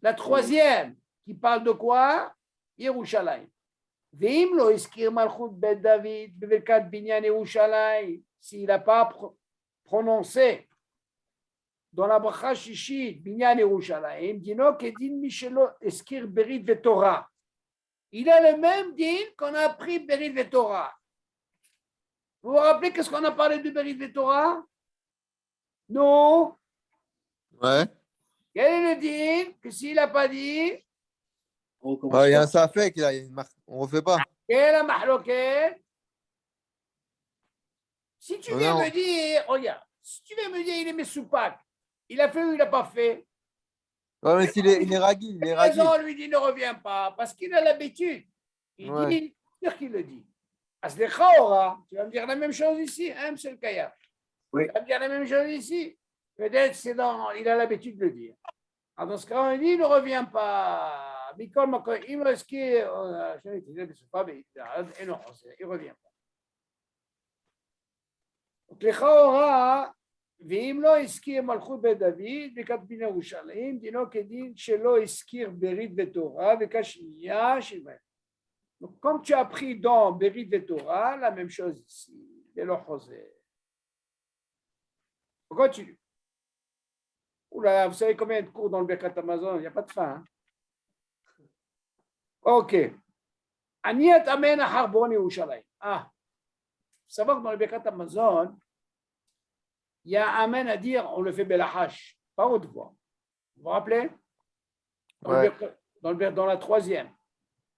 A: la troisième, qui parle de quoi? Yerushalayim. ואם לא הזכיר מלכות בית דוד בברכת בניין ירושלים, s'il n'a pas prononcé dans la bracha shishit, binyan Yerushalayim, dino kedin mishelo eskir berit vetorah. Il a le même din qu'on a appris berit vetorah. Vous vous rappelez qu'est-ce qu'on a parlé de berit vetorah? Non.
B: Ouais.
A: Quel est le din que s'il n'a pas dit,
E: On recommence.
B: Ouais, il y a un safek, là. On ne refait pas.
A: quelle est la mahloket? Si tu viens
B: Non.
A: me dire, regarde, si tu viens me dire, il est mesoupak, il a fait ou il n'a pas fait,
B: Ouais, mais il est ragui, il est ragui.
A: raison, on lui dit ne reviens pas, parce qu'il a l'habitude. Il
B: Ouais.
A: dit, sûr qu'il le dit. Aslecha, tu vas me dire la même chose ici, hein, monsieur le Kaya?
E: Oui.
A: Tu vas me dire la même chose ici. Peut-être c'est il a l'habitude de le dire. Alors, dans ce cas, on dit ne reviens pas. Bikol Mako, il me reste il revient pas. Donc, לכאורה, ואם לא הזכיר מלכות בית דוד וכתבין ירושלים, דינו כדין שלא הזכיר ברית ותורה וכשנייה שבהם. Donc, comme tu as pris dans Berit et Torah, la même chose ici, et le José. On continue. Oula, vous savez combien de cours dans le Birkat Amazon? Il n'y a pas de fin. Hein? Ok. Aniat Amen Harbon et Yerushalayim. Ah, faut savoir que dans le Birkat Amazon, il y a Amen à dire, on le fait Belahash, pas haute voix. Vous vous rappelez?
B: Ouais.
A: Dans la troisième.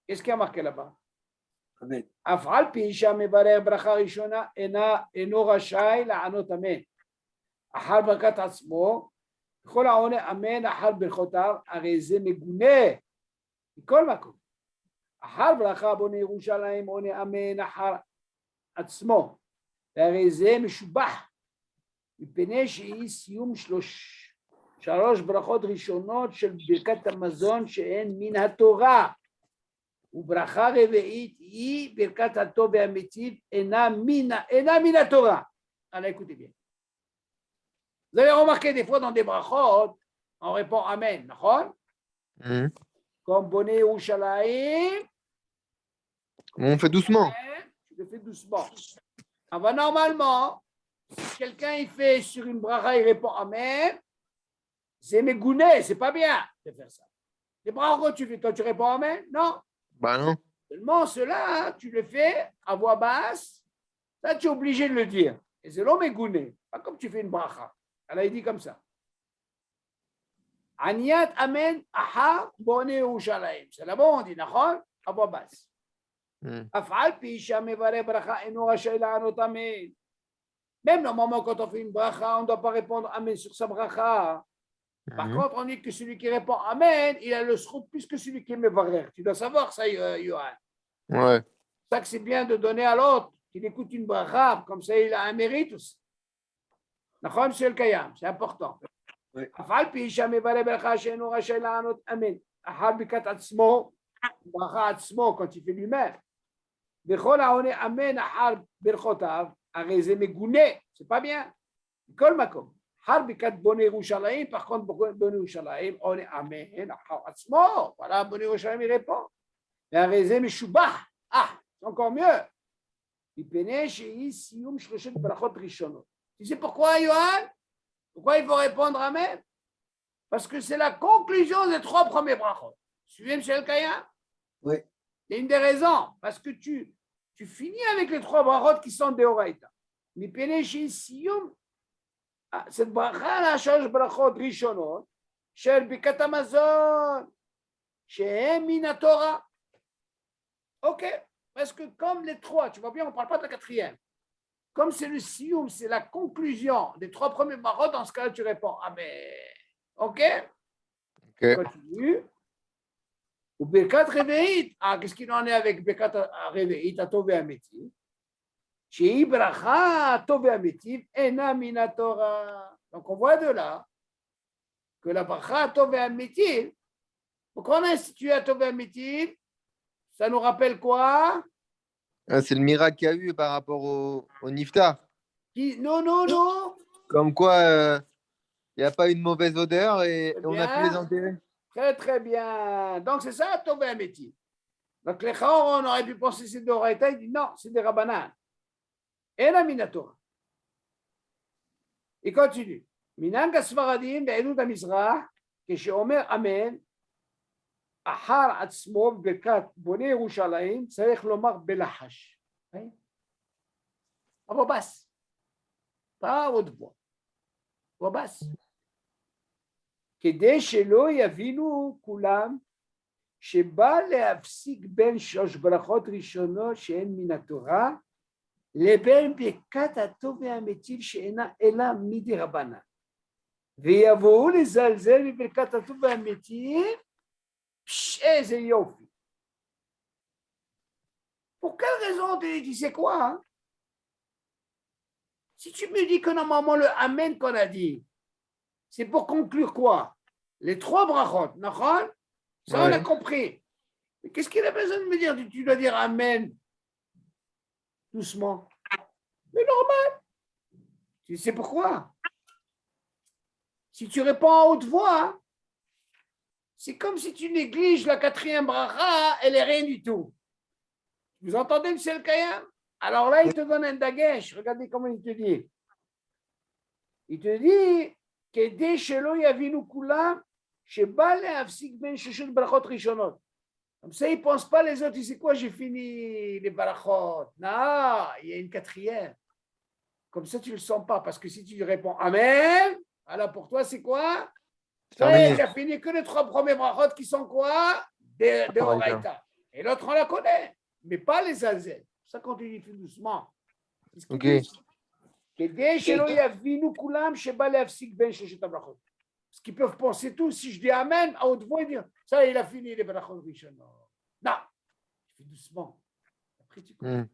A: Qu'est-ce qu'il y a marqué là-bas?
E: Amen.
A: אף על פי שהמברר ברכה ראשונה אינו רשאי לענות אמן. אחר ברכת עצמו, בכל העונה אמן אחר ברכותיו, הרי זה מגונה מכל מקום. אחר ברכה בונה ירושלים עונה אמן אחר עצמו, והרי זה משובח, מפני שהיא סיום שלוש ברכות ראשונות של ברכת המזון שהן מן התורה. וברכה רביעית היא ברכת הטוב והמיטיב אינה מן התורה. Alors écoutez bien. Vous avez remarqué des fois dans des brachot, on répond Amen, נכון? Comme Boné Yerushalayim,
B: On fait doucement.
A: tu le fais doucement. Alors normalement, si quelqu'un il fait sur une bracha, il répond Amen, c'est mégouné, c'est pas bien de faire ça. Les brachot, tu fais, toi tu réponds Amen? Non.
B: Bah non.
A: Seulement cela, tu le fais à voix basse, ça tu es obligé de le dire. Et c'est l'homme égouné, pas comme tu fais une bracha. Elle a dit comme ça. Aniat amen aha boné Yerushalayim. C'est là-bas on dit, d'accord? À voix basse. Afal pi shamevare bracha eno rachai la'anot amen. Même normalement quand on fait une bracha, on ne doit pas répondre amen sur sa bracha. Par contre, on dit que celui qui répond Amen, il a le srout plus que celui qui est Mevarer. Tu dois savoir ça, Yohan.
B: Ouais.
A: C'est ça que c'est bien de donner à l'autre, qu'il écoute une bracha, comme ça il a un mérite aussi. D'accord, monsieur le Kayam, c'est important.
E: Oui.
A: Afal pi shamevare bracha she'enu rachai la'anot amen. Ahal bikat atzmo, bracha atzmo, quand il fait lui-même. Bechol ha'one amen ahal berchotav, arei ze megouné, c'est pas bien. Kol makom. Harbikat Boné Yerushalayim, par contre, Boné Yerushalayim, on est Amen, voilà, Boné Yerushalayim, il répond. La raison Meshubah, ah, c'est encore mieux. Tu sais pourquoi, Yohan? Pourquoi il faut répondre Amen? Parce que c'est la conclusion des trois premiers brachot. Suivez, M. El-Kaya?
E: Oui.
A: C'est une des raisons, parce que tu finis avec les trois brachot qui sont des Horaïta. Mais cette bracha là change brachot rishonot shel bikat hamazon shehem min haTorah. Ok, parce que comme les trois, tu vois bien, on ne parle pas de la quatrième. Comme c'est le sioum, c'est la conclusion des trois premiers brachot, dans ce cas-là, tu réponds Amen. Ok? Continue. Ou birkat reve'it. Ah, qu'est-ce qu'il en est avec birkat reve'it, atov ve'ametiv? Shehi bracha tov ve'ametiv ena min haTorah. Donc on voit de là que la bracha tov ve'ametiv, pourquoi on a institué à tov ve'ametiv? Ça nous rappelle quoi?
B: Ah, c'est le miracle qu'il y a eu par rapport au Niftar.
A: Non.
B: Comme quoi, il n'y a pas une mauvaise odeur et on a pu les enterrer.
A: Très bien. Donc c'est ça tov ve'ametiv. Donc les chors, on aurait pu penser que c'est de Horaïta, il dit non, c'est des Rabbanan. Et la Minatora. Il continue. מנהג הספרדים בעדות המזרח, כשאומר אמן, אחר עצמו בברכת בונה ירושלים, צריך לומר בלחש. אבל בס. pas haute voix. ובס. כדי שלא יבינו כולם שבא להפסיק בין שלוש ברכות ראשונות שהן מן התורה לבין ברכת הטוב והמיטיב שאינה אלא מדרבנן. ויבואו לזלזל בברכת הטוב והמיטיב, איזה יופי. Pour quelle raison tu sais quoi? Si tu me dis que normalement le Amen qu'on a dit, c'est pour conclure quoi? Les trois brachot, d'accord? Ça on a compris. Mais qu'est-ce qu'il a besoin de me dire? Tu dois dire Amen doucement. Mais normal. Tu sais pourquoi? Si tu réponds à haute voix, c'est comme si tu négliges la quatrième bracha, elle est rien du tout. Vous entendez, M. El Kayam? Alors là, il te donne un dagesh. Regardez comment il te dit. Il te dit que shelo yavinu kulam sheba le'afsik ben sheshut brachot rishonot. Comme ça, ils ne pensent pas les autres. Tu sais quoi, j'ai fini les brachot. Non, il y a une quatrième. Comme ça, tu ne le sens pas. Parce que si tu réponds Amen, alors pour toi, c'est quoi? Tu as fini que les trois premiers brachot qui sont quoi? Des Oraita. Et l'autre, on la connaît. Mais pas les alzel. Ça continue tout doucement.
B: Ok.
A: Parce qu'ils peuvent penser tout. Si je dis Amen, à haute voix, ils disent ça, il a fini les brachot rishonot. Non, je fais doucement. Après, tu comprends.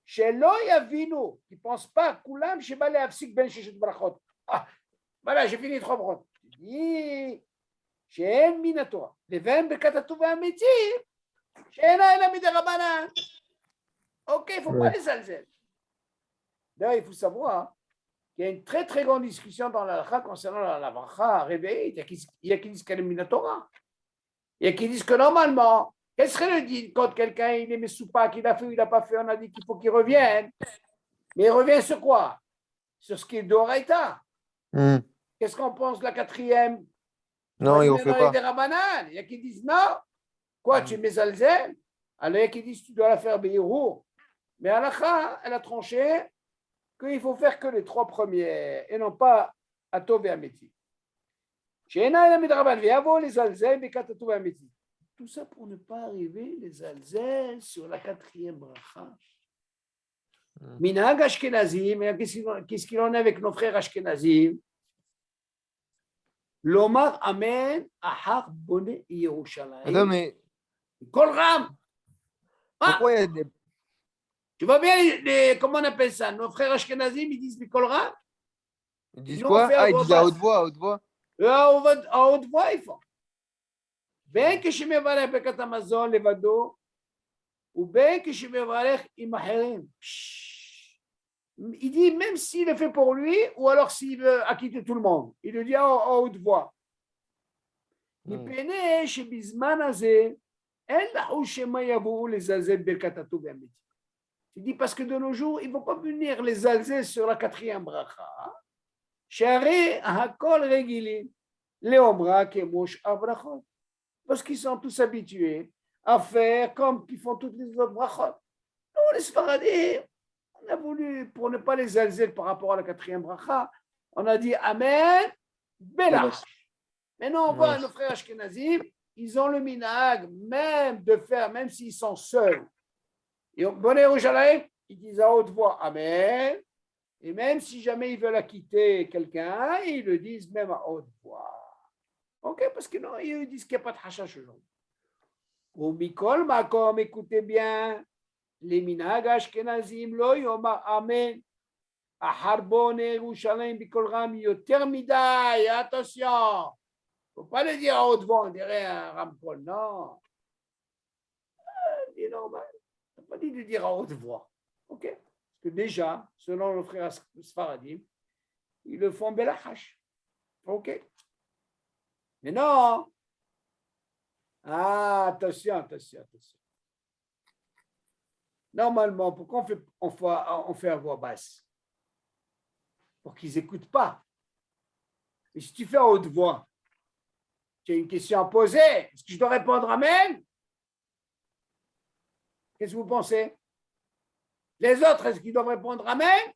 A: Shelo yavinu, qui ne pensent pas kulam sheba le'afsik ben sheshet brachot. Ah, voilà, j'ai fini trois brachot. Tu dis she'en min haTorah leben birkat haTov ve'hamitiv. Ok, il ne faut pas les alzel. D'ailleurs, il faut savoir qu'il y a une très très grande discussion dans la halakha concernant la bracha réveillée. Il y a qui disent qu'elle est minatora. Il y a qui disent que normalement, quel serait le dit quand quelqu'un il est mesoupa, qu'il a fait ou il n'a pas fait, on a dit qu'il faut qu'il revienne. Mais il revient sur quoi? Sur ce qui est d'Oraita. Qu'est-ce qu'on pense de la quatrième?
B: Non, il ne fait pas.
A: Il y a qui disent non. Quoi, tu es mesalzel? Alors, il y a qui disent tu dois la faire Beirou. Mais halakha, elle a tranché qu'il faut faire que les trois premiers et non pas Atov et Ameti. Tout ça pour ne pas arriver les alzel sur la quatrième bracha. Minhag Ashkenazim, qu'est-ce qu'il en est avec nos frères Ashkenazim? L'Omar Amen Ahar Bone Yerushalayim.
B: Attends, mais
A: Kol Ram.
B: pourquoi il y a des...
A: Tu vois bien, comment on appelle ça? Nos frères Ashkenazim, ils disent Kol Ram.
B: Ils disent quoi? Ah, ils disent à haute voix, à haute voix.
A: À haute voix, ils font. Ben que je me varech bekat Amazon levado, ou ben que je me varech im acherim. Il dit même s'il le fait pour lui, ou alors s'il veut acquitter tout le monde. Il le dit à haute voix. Il dit parce que de nos jours, ils ne vont pas venir les alzer sur la quatrième bracha. Parce qu'ils sont tous habitués à faire comme qu'ils font toutes les autres brachot. Nous, les Sfaradim, on a voulu, pour ne pas les alzer par rapport à la quatrième bracha, on a dit Amen, Belach. Maintenant, on voit nos frères Ashkenazim, ils ont le minhag même de faire, même s'ils sont seuls. Et au Bonne Yerushalayim, ils disent à haute voix Amen. Et même si jamais ils veulent acquitter quelqu'un, ils le disent même à haute voix. Ok, parce que non, ils disent qu'il n'y a pas de hashash aujourd'hui. Ou Mikol Makom, écoutez bien, les minhag Ashkenazim, lo yomar Amen. Ahar Bonne Yerushalayim, Bikol Ram, yoter midai, attention. Il ne faut pas le dire à haute voix, on dirait un Rampol, non. C'est normal. On n'a pas dit de dire à haute voix. Ok? Parce que déjà, selon nos frères Sfaradim, ils le font belachash. Ok? Mais non. Ah, attention. Normalement, pourquoi on fait à voix basse? pour qu'ils n'écoutent pas. Et si tu fais à haute voix, tu as une question à poser. Est-ce que je dois répondre Amen? Qu'est-ce que vous pensez? Les autres, est-ce qu'ils doivent répondre Amen?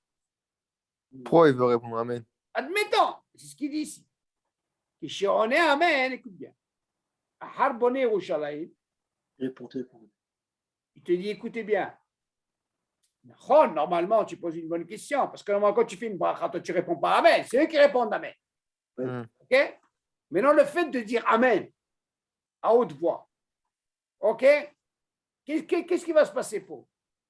B: Pourquoi il veut répondre Amen?
A: Admettons, c'est ce qu'il dit ici. Kishéroné Amen, écoute bien. Ahar Boné Yerushalayim,
E: Répondez.
A: il te dit, écoutez bien. Normalement, tu poses une bonne question, parce que normalement, quand tu fais une bracha, toi, tu ne réponds pas Amen. C'est eux qui répondent Amen. OK? Maintenant, le fait de dire Amen à haute voix, OK? Qu'est-ce qui va se passer pour?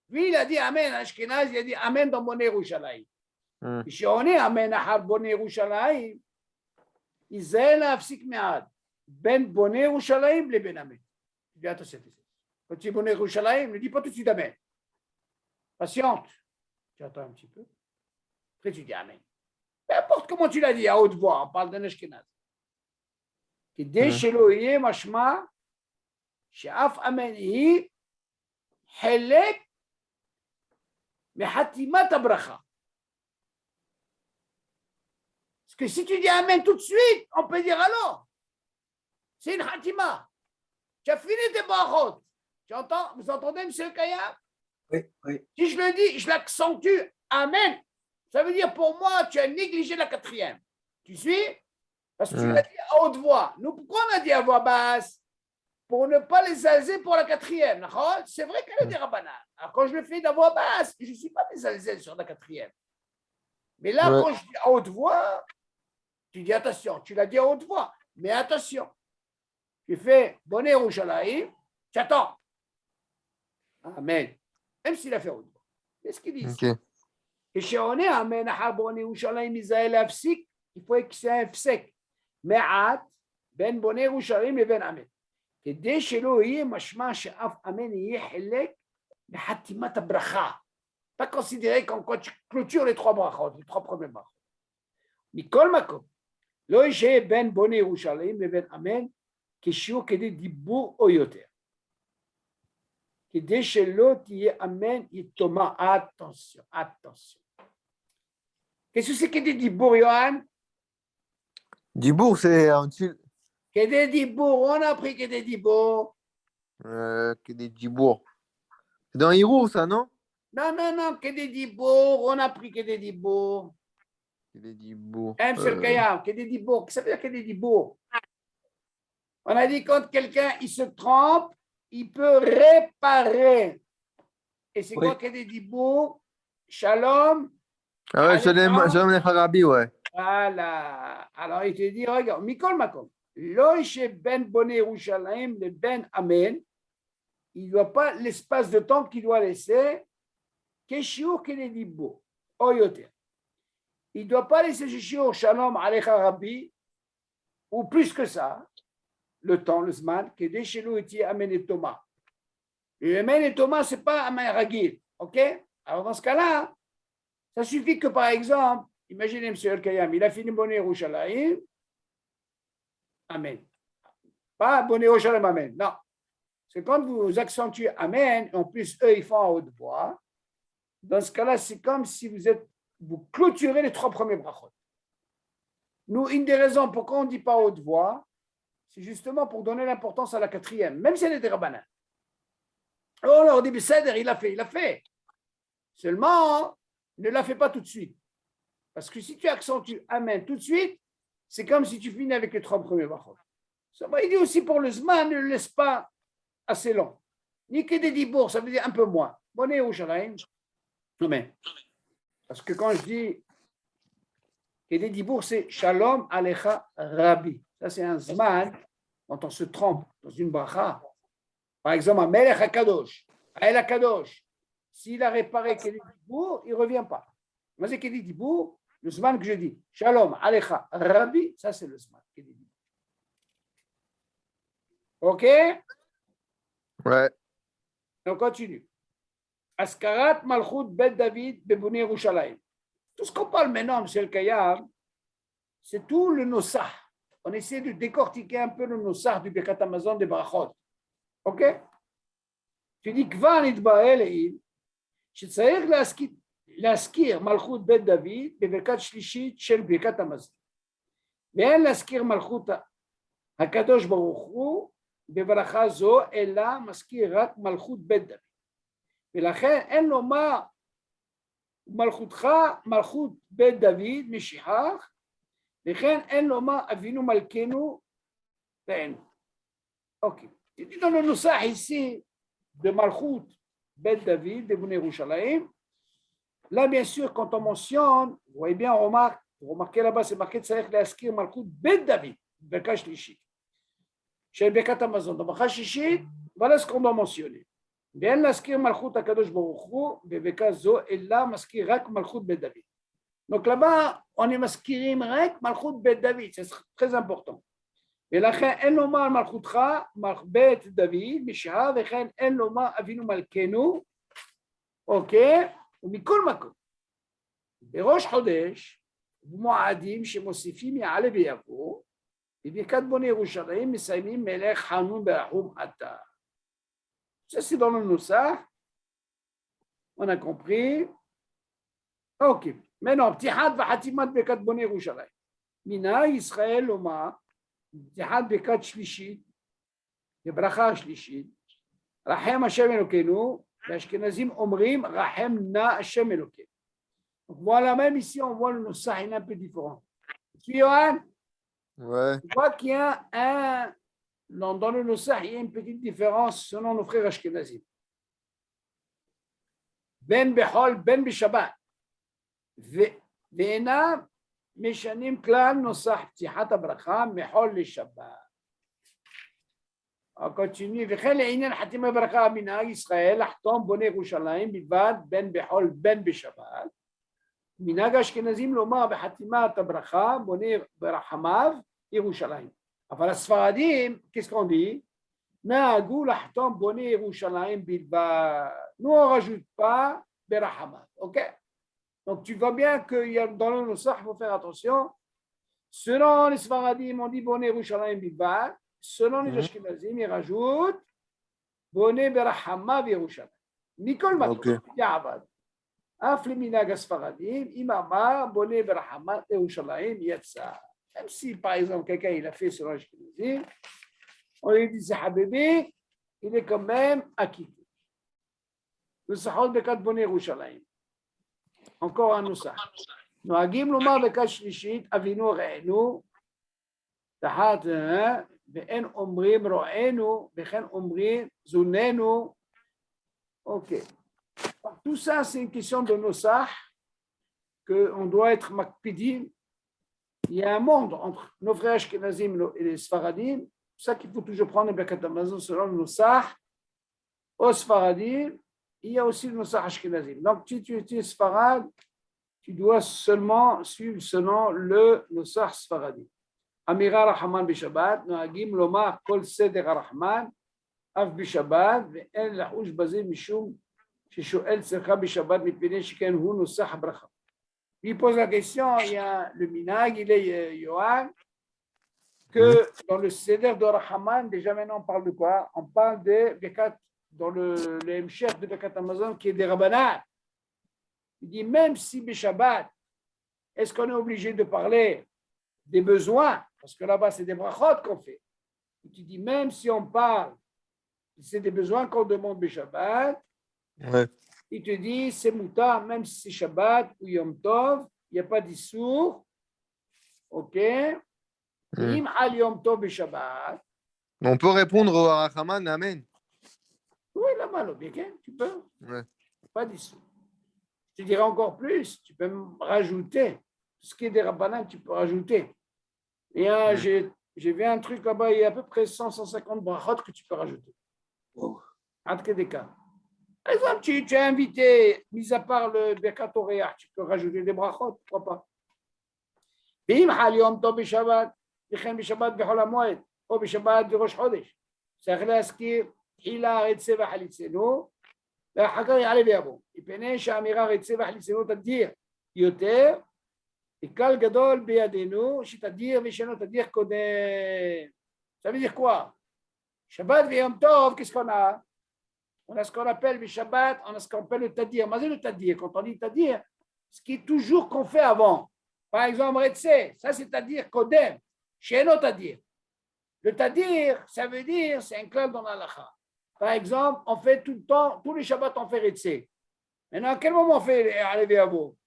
A: Lui, il a dit Amen à Ashkenaz, il a dit Amen dans Boné Yerushalayim. Si on est Amen à Boné Yerushalayim, Israël a afsik me'ad. Ben Boné Yerushalayim, le Ben Amen. Je dis, attends, quand tu es Boné Yerushalayim, ne dis pas tout de suite Amen. Patiente. Tu attends un petit peu. Après, tu dis Amen. Peu importe comment tu l'as dit à haute voix, on parle d'un Ashkenaz. כדי שלא יהיה משמע שאף אמן היא חלק מחתימת הברכה. Parce que si tu dis Amen tout de suite, on peut dire alors, c'est une khatima. Tu as fini tes brachot. Tu entends? Vous entendez, monsieur Kaya?
E: Oui, oui.
A: Si je le dis, je l'accentue, Amen. Ça veut dire pour moi, tu as négligé la quatrième. Tu suis? Parce que tu l'as dit à haute voix. Nous, pourquoi on a dit à voix basse? Pour ne pas les alzer pour la quatrième. C'est vrai qu'elle a dit Rabbanan. Alors quand je le fais à voix basse, je ne suis pas des alzer sur la quatrième. Mais là, quand je dis à haute voix, tu dis attention. Tu l'as dit à haute voix. Mais attention. Tu fais Boné Yerushalayim, tu attends. Amen. Même s'il a fait haute voix. Qu'est-ce qu'il dit? כשעונה אמן אחר בונה ירושלים מזהה להפסיק, il faut que c'est un הפסק מעט בין בונה ירושלים לבין אמן. כדי שלא יהיה משמע שאף אמן יהיה חלק מחתימת הברכה. pas considéré comme quand tu clôtures les trois brachot, les trois premiers brachot. מכל מקום, לא ישהה בין בונה ירושלים לבין אמן כשיעור כדי דיבור או יותר. כדי שלא תהיה אמן יתומה. attention, attention. Qu'est-ce que c'est que des dibour, Yohan?
B: Dibour, c'est un style.
A: Que des dibour, on a appris que des dibour.
B: Que des dibour. C'est dans Hiro, ça, non?
A: Non, que des dibour, on a appris que des dibour.
B: Que des dibour.
A: Monsieur Kayam, que des dibour. Qu'est-ce que ça veut dire que des dibour? On a dit quand quelqu'un il se trompe, il peut réparer. Et c'est quoi que des dibour? Shalom.
B: Ah ouais, Shalom Lecharabi, ouais.
A: Voilà. Alors, il te dit, regarde, Mikol Makom, Loïche Ben Boné Yerushalayim, le Ben Amen, il ne doit pas l'espace de temps qu'il doit laisser, Keshiur Kenedibo, Oyoter. Il ne doit pas laisser Keshiur Shalom Alecha Rabbi, ou plus que ça, le temps, le Zman, que des chez nous était Amen et Thomas. Et Amen et Thomas, ce n'est pas Amen Ragil, ok? Alors, dans ce cas-là, ça suffit que, par exemple, imaginez M. El-Kayam, il a fini Boné Yerushalayim, Amen. Pas Boné Yerushalayim, Amen. Non. C'est quand vous accentuez Amen, en plus, eux, ils font à haute voix. Dans ce cas-là, c'est comme si vous clôturez les trois premiers brachot. Nous, une des raisons pourquoi on ne dit pas à haute voix, c'est justement pour donner l'importance à la quatrième, même si elle était Rabbanan. Alors, on leur dit, Besséder, il a fait. Seulement, ne la fais pas tout de suite. Parce que si tu accentues Amen tout de suite, c'est comme si tu finis avec les trois premiers brachot. Il dit aussi pour le Zman, ne le laisse pas assez long. Ni que des dibour, ça veut dire un peu moins. Boné Yerushalayim. Amen. Parce que quand je dis que des dibour, c'est Shalom Alecha Rabbi. Ça, c'est un Zman quand on se trompe dans une bracha. Par exemple, à Melech HaKadosh, à El HaKadosh. S'il a réparé que des dibour, il ne revient pas. Moi, c'est que des dibour, le Zman que je dis, Shalom Alecha Rabbi, ça, c'est le Zman. OK?
B: Ouais.
A: On continue. Askarat Malchut Bet David Beboné Yerushalayim. Tout ce qu'on parle maintenant, M. El-Kayam, c'est tout le Nosah. On essaie de décortiquer un peu le Nosah du Birkat Hamazon de Brachot. OK? Tu dis, Kvan Itbael Eil, שצריך להזכיר מלכות בית דוד בברכת שלישית של ברכת המזון. ואין להזכיר מלכות הקדוש ברוך הוא בברכה זו, אלא מזכיר רק מלכות בית דוד. ולכן אין לומר מלכותך מלכות בית דוד משיחך, וכן אין lomar Avinu Malkenu Ve'enu. Ok. Il dit dans le Nusach ici de Malchut Bet David de Bnei Yerushalayim. Là, bien sûr, quand on mentionne, vous voyez bien, on remarque, vous remarquez là-bas, c'est marqué Tzarech Le'askir Malchut Bet David, Berka Shlishit. Chez Birkat Hamazon, dans Berka Shlishit, voilà ce qu'on doit mentionner. Bien l'askir Malchut HaKadosh Baruch Hu, Beberka Zo, et là, maskir Rak Malchut Bet David. Donc là-bas, on est maskirim Rak Malchut Bet David, c'est très important. ולכן אין לומר מלכותך, בית דוד, משעה, וכן אין לומר אבינו מלכנו, אוקיי? ומכל מקום, בראש חודש, במועדים שמוסיפים יעלה ויבוא, בברכת בוני ירושלים מסיימים מלך חנון ברחום אתה. Ça c'est dans le Nusach, on a compris. Ok, maintenant, פתיחת וחתימת ברכת בוני ירושלים. מנהג ישראל לומר, פתיחת ברכת שלישית, בברכה השלישית, רחם השם אלוקינו, והאשכנזים אומרים, רחם נא השם אלוקינו. Voilà, même ici, on voit le Nusach est un peu différent. Tu Johan?
B: Ouais.
A: On voit qu'il y a un, dans le Nusach, il y a une petite différence selon nos frères ashkenazim. Ben Behol, Ben Bishabbat. ואינם משנים כלל נוסח פתיחת הברכה מחול לשבת. On continue. וכן לעניין חתימה ברכה מנהג ישראל לחתום בוני ירושלים בלבד בין בחול בין בשבת. מנהג האשכנזים לומר בחתימת הברכה בוני ברחמיו ירושלים. אבל הספרדים, qu'est-ce qu'on dit? נהגו לחתום בוני ירושלים בלבד. Nous on rajoute pas ברחמיו. Ok? Donc, tu vois bien que dans le Nusach, il faut faire attention. Selon les Sfaradim, on dit Boné Yerushalayim Bilbad. Selon les Ashkenazim, ils rajoutent Boné Berachama Yerushalayim. Mikol Matou, Ya'avad. Af le minag Sfaradim, Imama, Boné Berachama Yerushalayim Yatsa. Même si, par exemple, quelqu'un il a fait selon les Ashkenazim, on lui dit c'est Habibi, il est quand même acquitté. Le Sahol Bekat Boné Yerushalayim. Encore un Nusach. נוהגים לומר ברכת שלישית, אבינו ראינו, תחת, ואין אומרים רואינו, וכן אומרים זוננו. Ok. Tout ça, c'est une question de Nusach, qu'on doit être makpidim. Il y a un monde entre nos frères ashkenazim et les sfaradim. C'est ça qu'il faut toujours prendre le Birkat Hamazon selon le Nusach. Au sfaradim, il y a aussi le Nusach ashkenazim. Donc, si tu es sfarad, tu dois seulement suivre selon le Nusach Sfaradi. Amira Rahman Bishabbat, Noagim Lomar Kol Seder Rahman, Av Bishabbat, Ve'en Lahush Bazé Mishum, Shishoel Sercha Bishabbat, Mipene Shiken Hu Nusach Bracha. Il pose la question, il y a le Minag, il est Yohan, que dans le Seder de Rahman, déjà maintenant on parle de quoi? On parle de Bekat, dans le M-Chef de Bekat Hamazon, qui est des Rabbanat. Il dit, même si Shabbat, est-ce qu'on est obligé de parler des besoins? Parce que là-bas, c'est des brachot qu'on fait. Il te dit, même si on parle, c'est des besoins qu'on demande Shabbat.
B: Ouais.
A: Il te dit, c'est moutar, même si c'est Shabbat ou Yom Tov, il n'y a pas d'issour. OK? Im al Yom Tov Shabbat.
B: On peut répondre au Arachaman, Amen.
A: Oui, là-bas, bien, tu peux.
B: Ouais.
A: Pas d'issour. Je te dirais encore plus, tu peux rajouter. Ce qui est des rabbanans, tu peux rajouter. Et j'ai vu un truc là-bas, il y a à peu près 150 brachot que tu peux rajouter. Entre des cas. Par exemple, tu es invité, mis à part le Birkat Oréach, tu peux rajouter des brachot, pourquoi pas. Bim hal yom tov b'shabbat, v'chen b'shabbat b'chol hamoed, ou b'shabbat b'rosh chodesh. צריך להזכיר, תחילה רצה וחליצנו, ואחר כך יעלה ויבוא. מפני שהאמירה רצה וחליצנו תדיר יותר, וקל גדול בידינו שתדיר ושאינו תדיר קודם. Ça veut dire quoi? Shabbat et Yom Tov, qu'est-ce qu'on a? On a ce qu'on appelle le Shabbat, on a ce qu'on appelle le tadir. Mais le tadir, quand on dit tadir, ce qui est toujours qu'on fait avant. Par exemple, Retse, ça c'est-à-dire Kodem, Sheno Tadir. Le Tadir, ça veut dire, c'est un clair dans l'Alacha. Par exemple, on fait tout le temps, tous les Shabbats, on fait Retse. Maintenant, à quel moment on fait Alevé Avo?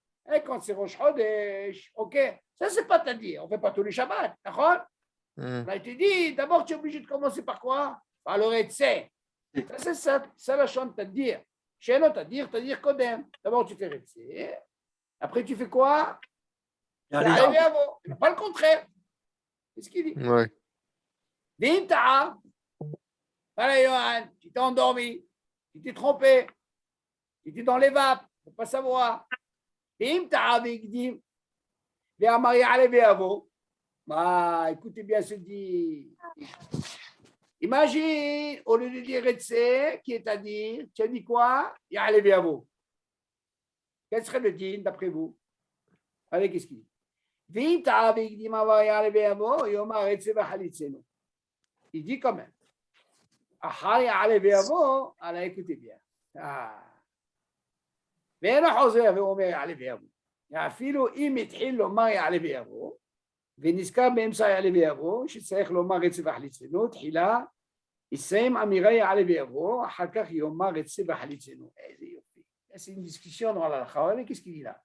A: Quand c'est Rosh Chodesh, ok. Ça, c'est pas Tadir. On ne fait pas tous les Shabbats. D'accord? On a été dit, d'abord, tu es obligé de commencer par quoi? Par le Retse. Ça, c'est ça la chante Tadir. Sheno Tadir, Tadir Kodem. D'abord, tu fais Retse. Après, tu fais quoi? Alevé Avo. Pas le contraire. Qu'est-ce qu'il dit?
B: Ouais.
A: Vinta. Voilà, Johan, tu t'es endormi, tu t'es trompé, tu étais dans les vapes, il ne faut pas savoir. Vinta, Vigdim. Viens marier Alevé Avo. Bah, écoutez bien ce dit. Imagine, au lieu de dire Retse, qui est à dire, tu as dit quoi? Il y a Alevé Avo. Quel serait le din d'après vous? Allez, qu'est-ce qu'il dit? Vinta, Vigdim, Alevé Avo, Yoma Retse Vachalitzeno. Il dit quand même. Ahari Alevé Avo, alors écoutez bien. ואינו חוזר ואומר יעלה ויבוא. אפילו אם התחיל לומר יעלה ויבוא, ונזכר באמצע יעלה ויבוא, שצריך לומר רצף וחליצנו, תחילה יסיים אמירה יעלה ויבוא, אחר כך יאמר רצף וחליצנו. איזה יופי. C'est une discussion dans la Lacha. Qu'est-ce qu'il dit là?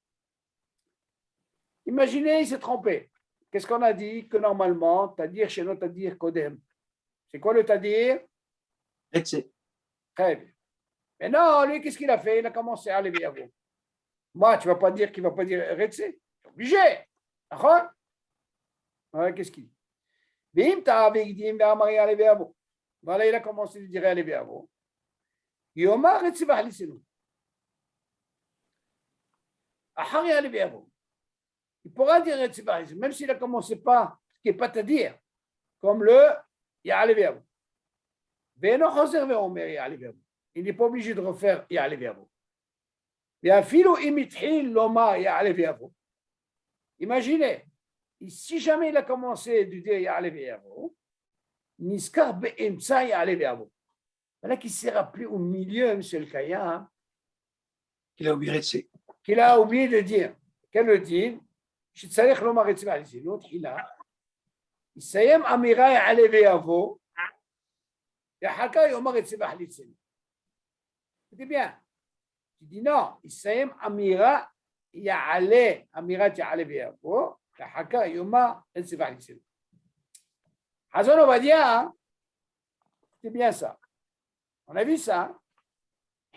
A: Imaginez, il s'est trompé. Qu'est-ce qu'on a dit? Que normalement, Tadir chez nous, Tadir Kodem. C'est quoi le Tadir?
E: Retse.
A: Très bien. Mais non, lui, qu'est-ce qu'il a fait? Il a commencé à aller vers vous. Moi, tu ne vas pas dire qu'il ne va pas dire Retse. Tu es obligé. D'accord? Ouais, qu'est-ce qu'il dit? Voilà, il a commencé à dire aller vers vous. Yoma Retse Vahlisenu. Ahari aller vers vous. Il pourra dire Retse Vahlisenu, même s'il a commencé pas, ce qui n'est pas à dire, comme le Ya'ale vers vous. Veno Choser Veomer Ya'ale vers vous. Il n'est pas obligé de refaire Ya'ale Ve'avo. Imaginez, si jamais il a commencé de dire Ya'ale Ve'avo, Niskar Be'emtsa Ya'ale Ve'avo. Voilà qu'il s'est rappelé au milieu, M. le Kaya,
E: Il a oublié Retse.
A: qu'il a oublié de dire. Quel le dit? שצריך לומר רצף ועליזינו, תחילה, יסיים אמירה יעלה ויבוא, ואחר כך יאמר רצף ועליזינו. Écoutez bien. Tu dis non, Issaïm Amira Ya'ale, Amirat Ya'ale Bi'avo, Lahaka Yoma El Sivalissim. Hazon Ovadia, c'est bien ça. On a vu ça.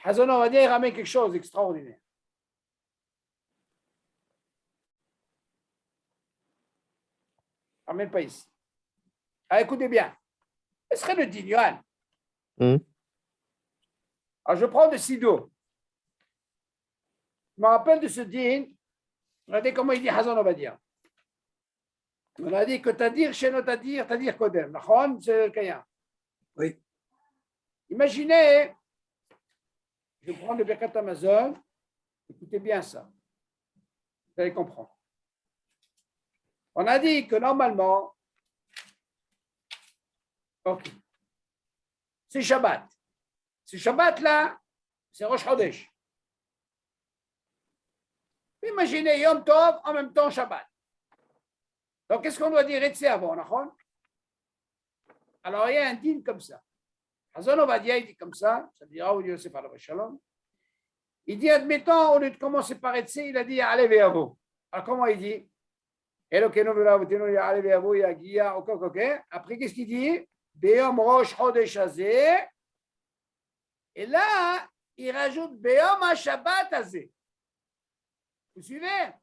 A: Hazon Ovadia, il ramène quelque chose d'extraordinaire. Il ramène pas ici. Ah, écoutez bien. Ce serait le din, Yohan. Alors, je prends de Sido. Je me rappelle de ce din. Regardez comment il dit Hazan Ovadia. On a dit que Tadir, chez nous, Tadir Kodem. Nachon, c'est le Kaya.
E: Oui.
A: Imaginez, je prends le Birkat Amazon. Écoutez bien ça. Vous allez comprendre. On a dit que normalement, ok, c'est Shabbat. Ce Shabbat-là, c'est Rosh Chodesh. Imaginez Yom Tov en même temps Shabbat. Donc, qu'est-ce qu'on doit dire Retse avant, Nachon? Alors, il y a un din comme ça. Hazon Ovadia, il dit comme ça, ça dira au Yosef Alav Shalom. Il dit, admettons, au lieu de commencer par Retse, il a dit Ya'ale Ve'avo. Alors, comment il dit? Elokenu v'ravotenu Ya'ale Ve'avo, Yagia, ok. Après, qu'est-ce qu'il dit? Be'yom Rosh Chodesh Hazeh. Et là, il rajoute Be'yom HaShabbat Hazeh. Vous suivez?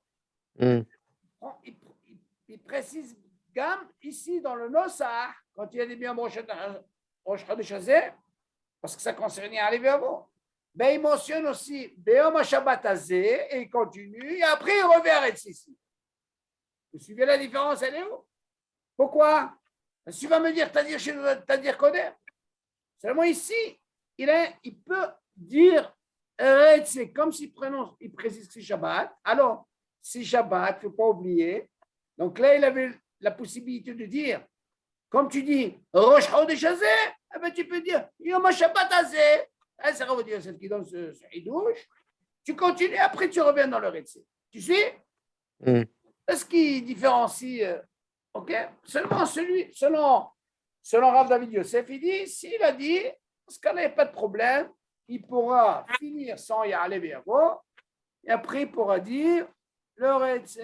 A: Il précise Gam ici dans le Nosach, quand il y a des Be'yom Rosh Chodesh Hazeh, parce que ça concerne Ya'ale Ve'avo. Ben, il mentionne aussi Be'yom HaShabbat Hazeh et il continue, et après il revient à Retse ici. Vous suivez la différence, elle est où? Pourquoi? Parce que tu vas me dire, t'as dire Kodem. Seulement ici, il peut dire c'est comme s'il il précise que c'est Shabbat. Alors, c'est Shabbat, il ne faut pas oublier. Donc là, il avait la possibilité de dire, comme tu dis, Rosh Chodesh Hazeh, eh ben, tu peux dire Yom HaShabbat Hazeh. Ça veut dire celle qui donne ce hidouche. Tu continues, après tu reviens dans le Retse. Tu suis?
B: Hmm.
A: Est-ce qu'il différencie ok? Seulement selon Rav David Yosef, il dit, s'il a dit, parce qu'il n'y a pas de problème, il pourra finir sans y aller vers vous, et après il pourra dire, le reste,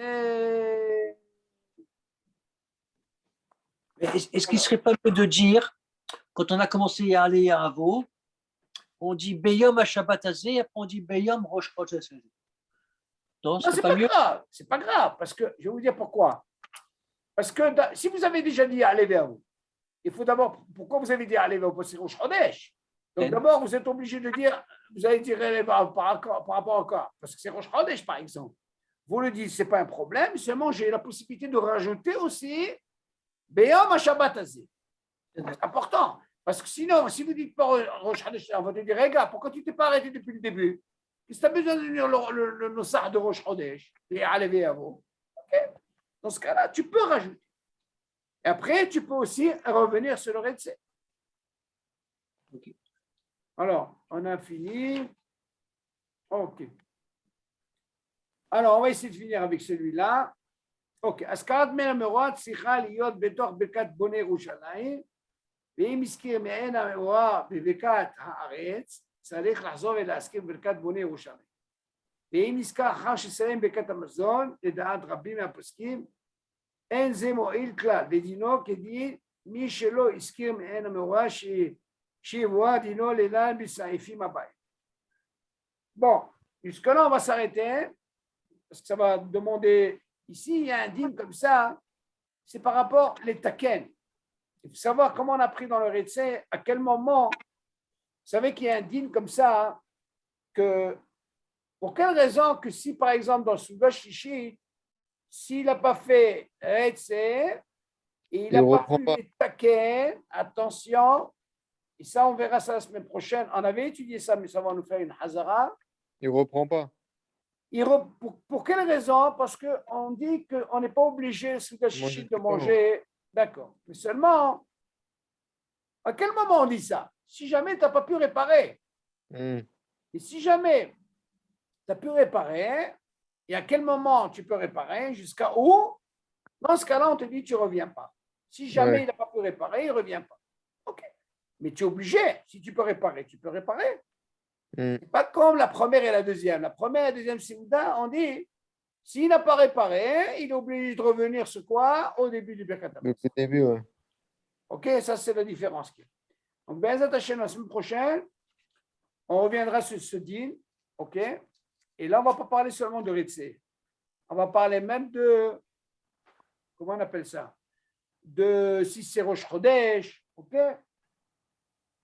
E: Mais est-ce qu'il ne serait pas mieux de dire, quand on a commencé à aller à Avo, on dit Beyom à Shabbat Azé, après on dit Beyom Rosh Chodesh Azé. Non,
A: non,
E: ce
A: c'est
E: serait
A: pas
E: pas mieux.
A: grave, c'est pas grave, parce que je vais vous dire pourquoi. Parce que si vous avez déjà dit aller vers vous, il faut d'abord, pourquoi vous avez dit aller vers vous, c'est Rosh Chodesh. Donc d'abord, vous êtes obligé de dire, vous allez dire par rapport à quoi? Parce que c'est Rosh Chodesh, par exemple. Vous le dites, ce n'est pas un problème, seulement j'ai la possibilité de rajouter aussi Beyom à Shabbat Azé. C'est important. Parce que sinon, si vous dites pas Rosh Chodesh, on va te dire, regarde, pourquoi tu ne t'es pas arrêté depuis le début? Si tu as besoin de lire le Nosar de Rosh Chodesh et aller à vous, okay? Dans ce cas-là, tu peux rajouter. Et après, tu peux aussi revenir sur le Retse.
E: Ok.
A: Alors, on a fini. OK. Alors, on va essayer de finir avec celui-là. OK. Askarat me'amerot sicha liyot betor bekat bonei Yerushalayim. ואם הזכיר מעין המאורע בבקעת הארץ, צריך לחזור ולהזכיר בברכת בוני ירושלים. ואם נזכר אחר שסיים ברכת המזון, לדעת רבים מהפוסקים, אין זה מועיל כלל, ודינו כדין מי שלא הזכיר מעין המאורע שיבוא דינו לילן בסעיפים הבאים. Bon, jusque-là, on va s'arrêter, parce que ça va demander, ici, il y a un dîme comme ça, c'est par rapport les taken. Il faut savoir comment on a pris dans le Retse, à quel moment, vous savez qu'il y a un dîme comme ça, que pour quelle raison que si, par exemple, dans le Souga Shishit, s'il n'a pas fait Retse, et il n'a pas fait les taken, attention, et ça, on verra ça la semaine prochaine. On avait étudié ça, mais ça va nous faire une hazara.
B: Il reprend pas.
A: Pour quelle raison? Parce qu'on dit qu'on n'est pas obligé, Souga Shishit, de manger. D'accord. Mais seulement, à quel moment on dit ça? Si jamais tu n'as pas pu réparer. Et si jamais tu as pu réparer, et à quel moment tu peux réparer? Jusqu'à où? Dans ce cas-là, on te dit tu ne reviens pas. Si jamais il n'a pas pu réparer, il ne revient pas. OK. Mais tu es obligé. Si tu peux réparer, tu peux réparer. C'est pas comme la première et la deuxième. La première et la deuxième Seuda, on dit, s'il n'a pas réparé, il est obligé de revenir sur quoi? Au début du Birkat Hamazon.
B: Au début, ouais.
A: OK, ça c'est la différence. Donc, Be'ezrat Hashem, la semaine prochaine, on reviendra sur ce din. OK? Et là, on ne va pas parler seulement de Retse. On va parler même de, comment on appelle ça? De si c'est Rosh Chodesh. OK?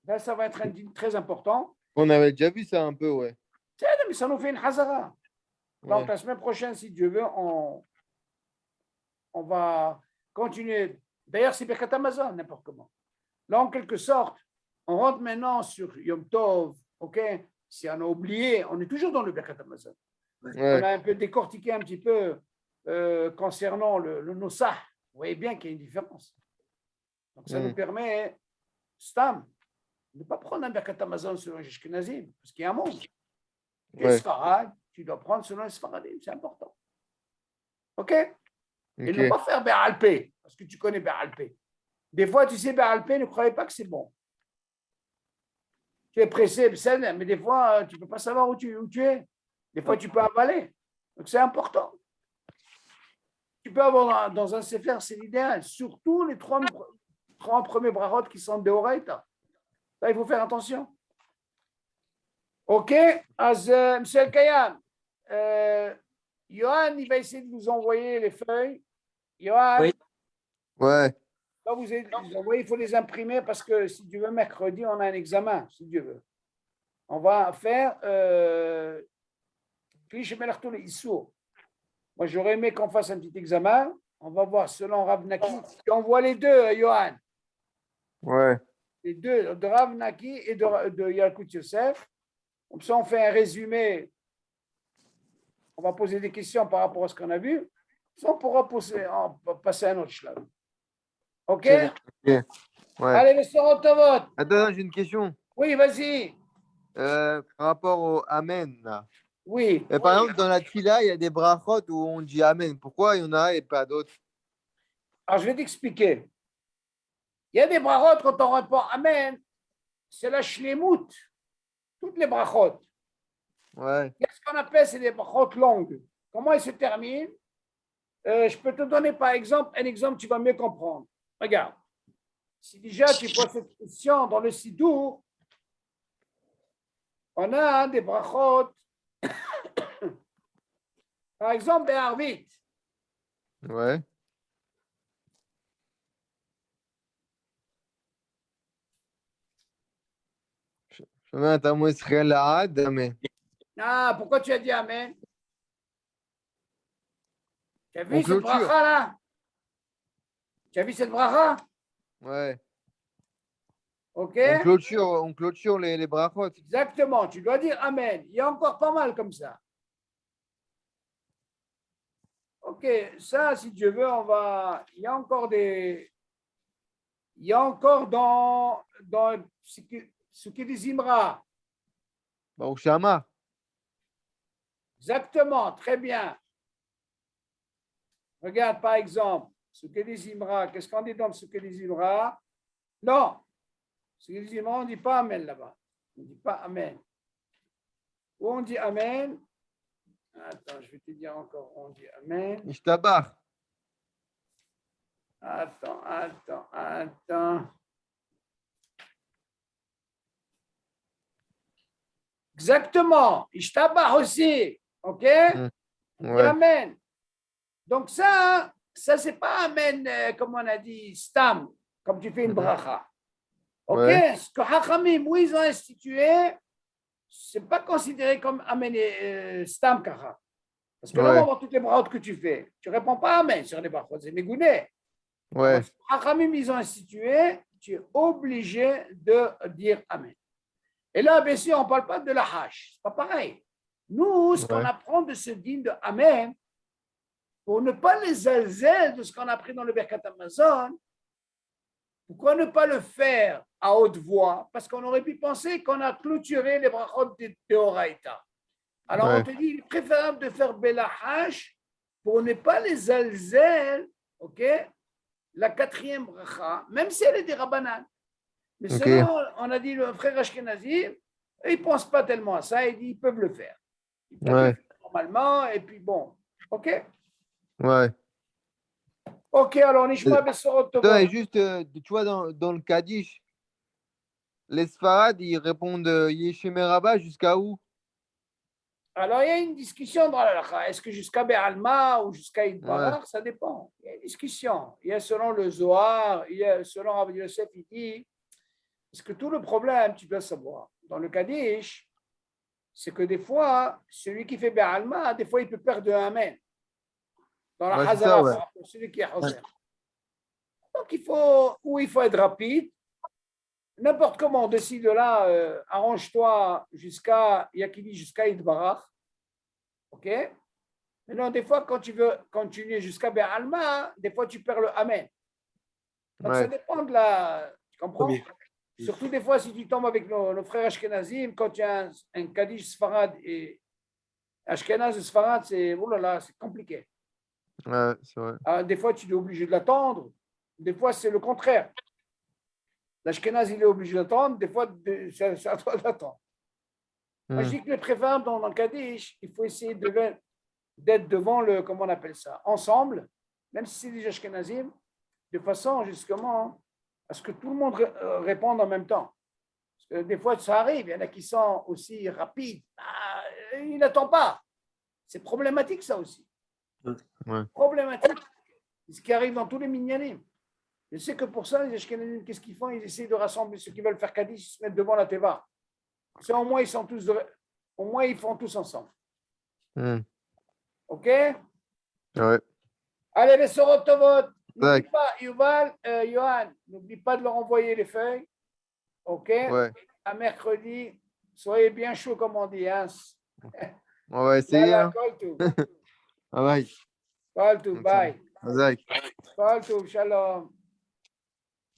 A: Là, ça va être un din très important.
B: On avait déjà vu ça un peu, ouais.
A: Mais ça nous fait une hazara. Donc, la semaine prochaine, si Dieu veut, on va continuer. D'ailleurs, c'est Birkat Hamazon, n'importe comment. Là, en quelque sorte, on rentre maintenant sur Yom Tov. OK? Si on a oublié, on est toujours dans le Birkat Hamazon. On a un peu décortiqué un petit peu concernant le Nosah. Vous voyez bien qu'il y a une différence. Donc, ça nous permet, Stam, de ne pas prendre un Birkat Hamazon selon les Ashkenazim, parce qu'il y a un monde. Les Sfarad, tu dois prendre selon les Sfaradim, c'est important. OK? Et ne pas faire Bé'alpé, parce que tu connais Bé'alpé. Des fois, tu sais, Bé'alpé, ne croyez pas que c'est bon. Tu es pressé, mais des fois, tu ne peux pas savoir où tu es. Des fois, tu peux avaler. Donc, c'est important. Tu peux avoir dans un sefer, c'est l'idéal. Surtout les trois premiers brachot qui sont de Horaïta. Là, il faut faire attention. OK? Monsieur El-Kayam, Johan, il va essayer de vous envoyer les feuilles. Johan,
E: Oui.
B: Ouais.
A: là, vous envoyez, il faut les imprimer parce que si Dieu veut, mercredi, on a un examen, si Dieu veut. On va faire moi, j'aurais aimé qu'on fasse un petit examen. On va voir selon Rav Naki. Et on voit les deux, Johan.
B: Ouais.
A: Les deux, de Rav Naki et de Yalkut Yosef. Comme ça, on fait un résumé. On va poser des questions par rapport à ce qu'on a vu. Ça, on pourra passer à un autre schlag. OK?
B: Ouais.
A: Allez, les Sorotovot.
B: Attends, j'ai une question.
A: Oui, vas-y.
B: Par rapport au Amen, là.
A: Oui.
B: Mais par exemple, dans la Tfila, il y a des brachot où on dit Amen. Pourquoi il y en a et pas d'autres?
A: Alors, je vais t'expliquer. Il y a des brachot, quand on répond Amen, c'est la shlemut. Toutes les brachot.
B: Ouais.
A: Qu'est-ce qu'on appelle, c'est des brachot longues. Comment elles se terminent? Je peux te donner par exemple un exemple, tu vas mieux comprendre. Regarde. Si déjà tu poses cette question dans le Sidour, on a des brachot. Par exemple, des Arvit.
B: Ouais. Shema Tamo Israël Laad, Amen.
A: Ah, pourquoi tu as dit Amen? Tu as vu
B: On
A: cette
B: clôture.
A: bracha là? Tu as vu cette bracha?
B: Ouais.
A: Ok?
B: On clôture les brachot.
A: Exactement, tu dois dire Amen. Il y a encore pas mal comme ça. Ok, ça, si Dieu veut, on va. Il y a encore des. Il y a encore dans ce qui dit Zimra.
B: Baruch Shama.
A: Exactement, très bien. Regarde par exemple, ce que dit Zimra. Qu'est-ce qu'on dit dans ce que dit Zimra? Non, ce que dit Zimra, on ne dit pas Amen là-bas. On ne dit pas Amen. Où on dit Amen? Attends, je vais te dire encore. On dit Amen.
B: Ishtabach.
A: Attends. Exactement. Ishtabah aussi. OK?
B: Mm.
A: On dit
B: Ouais.
A: Amen. Donc ça c'est pas Amen, comme on a dit, Stam, comme tu fais une bracha. OK?
B: Ouais.
A: Ce que Hachamim, où ils ont institué, c'est pas considéré comme Amen et Stam Kacha. Parce que là, on va
B: Ouais.
A: voir toutes les brachot que tu fais. Tu ne réponds pas Amen sur les brachot, c'est mégouné.
B: Ouais.
A: Hachamim, ils ont institué, tu es obligé de dire Amen. Et là, bien sûr, on ne parle pas de la hache. Ce n'est pas pareil. Nous, ce qu'on
B: Ouais.
A: apprend de ce dîme de Amen, pour ne pas les alzer de ce qu'on a appris dans le Birkat Hamazon, pourquoi ne pas le faire à haute voix? Parce qu'on aurait pu penser qu'on a clôturé les brachot de Théoraïta. Alors, on
B: Ouais.
A: te dit, il est préférable de faire Belahash pour ne pas les alzer, ok, la quatrième bracha, même si elle est des Rabbanan. Mais
B: Ok.
A: selon, on a dit, le frère Ashkenazi, ils ne pensent pas tellement à ça, ils disent ils peuvent le faire. Ils peuvent le
B: Ouais.
A: faire normalement, et puis bon, ok?
B: Ouais.
A: Ok, alors, Nishma Bessorot
B: Toi, et
A: Tovot.
B: juste, tu vois, dans le Kaddish, les Sfarad, ils répondent Yeshem Rabba jusqu'à où?
A: Alors, il y a une discussion dans la halakha. Est-ce que jusqu'à Be'alma ou jusqu'à
B: Ouais.
A: Idbarar, ça dépend. Il y a une discussion. Il y a selon le Zohar, il y a selon Rabbi Yosef, il dit, parce que tout le problème, tu dois savoir, dans le Kaddish, c'est que des fois, celui qui fait Be'alma, des fois, il peut perdre un Amen. Dans la
B: Ouais, c'est ça,
A: Hazara,
B: ouais.
A: par rapport à celui qui est Hazer. Donc, il faut être rapide. N'importe comment, de ci, de là, arrange-toi jusqu'à, il y a qui dit jusqu'à Idbarach. OK? Maintenant, des fois, quand tu veux continuer jusqu'à Be'alma, des fois, tu perds le Amen. Donc, ça
B: Ouais.
A: dépend de la. Tu comprends?
E: Oui.
A: Surtout des fois, si tu tombes avec nos frères Ashkenazim, quand tu as un Kaddish Sfarad et Ashkenaz et Sfarad, c'est, oh là là, c'est compliqué.
B: Ouais, c'est vrai.
A: Des fois, tu es obligé de l'attendre. Des fois, c'est le contraire. L'Ashkenaz, il est obligé d'attendre. Des fois, c'est à toi d'attendre. Moi, je
B: Hmm.
A: dis que le préférable dans le Kaddish, il faut essayer d'être devant le, comment on appelle ça, ensemble, même si c'est des Ashkenazim, de façon justement à ce que tout le monde réponde en même temps. Parce que des fois, ça arrive, il y en a qui sont aussi rapides. Il n'attend pas. C'est problématique, ça aussi.
B: Ouais.
A: Problématique. C'est ce qui arrive dans tous les minyanim. Je sais que pour ça, les Ashkenazim, qu'est-ce qu'ils font? Ils essaient de rassembler ceux qui veulent faire Kaddish, ils se mettent devant la Teva. C'est au moins, au moins, ils font tous ensemble.
B: Hmm.
A: OK?
B: Ouais.
A: Allez, les Sorotovot. N'oublie
B: Tac.
A: pas, Yuval, Johan, n'oublie pas de leur envoyer les feuilles. OK?
B: Ouais.
A: À mercredi. Soyez bien chaud, comme on dit. Hein?
B: On va essayer,
A: Yalla,
B: hein.
A: call to.
B: Ah, bye.
A: Call to, bye.
B: Zach.
A: Call to, shalom.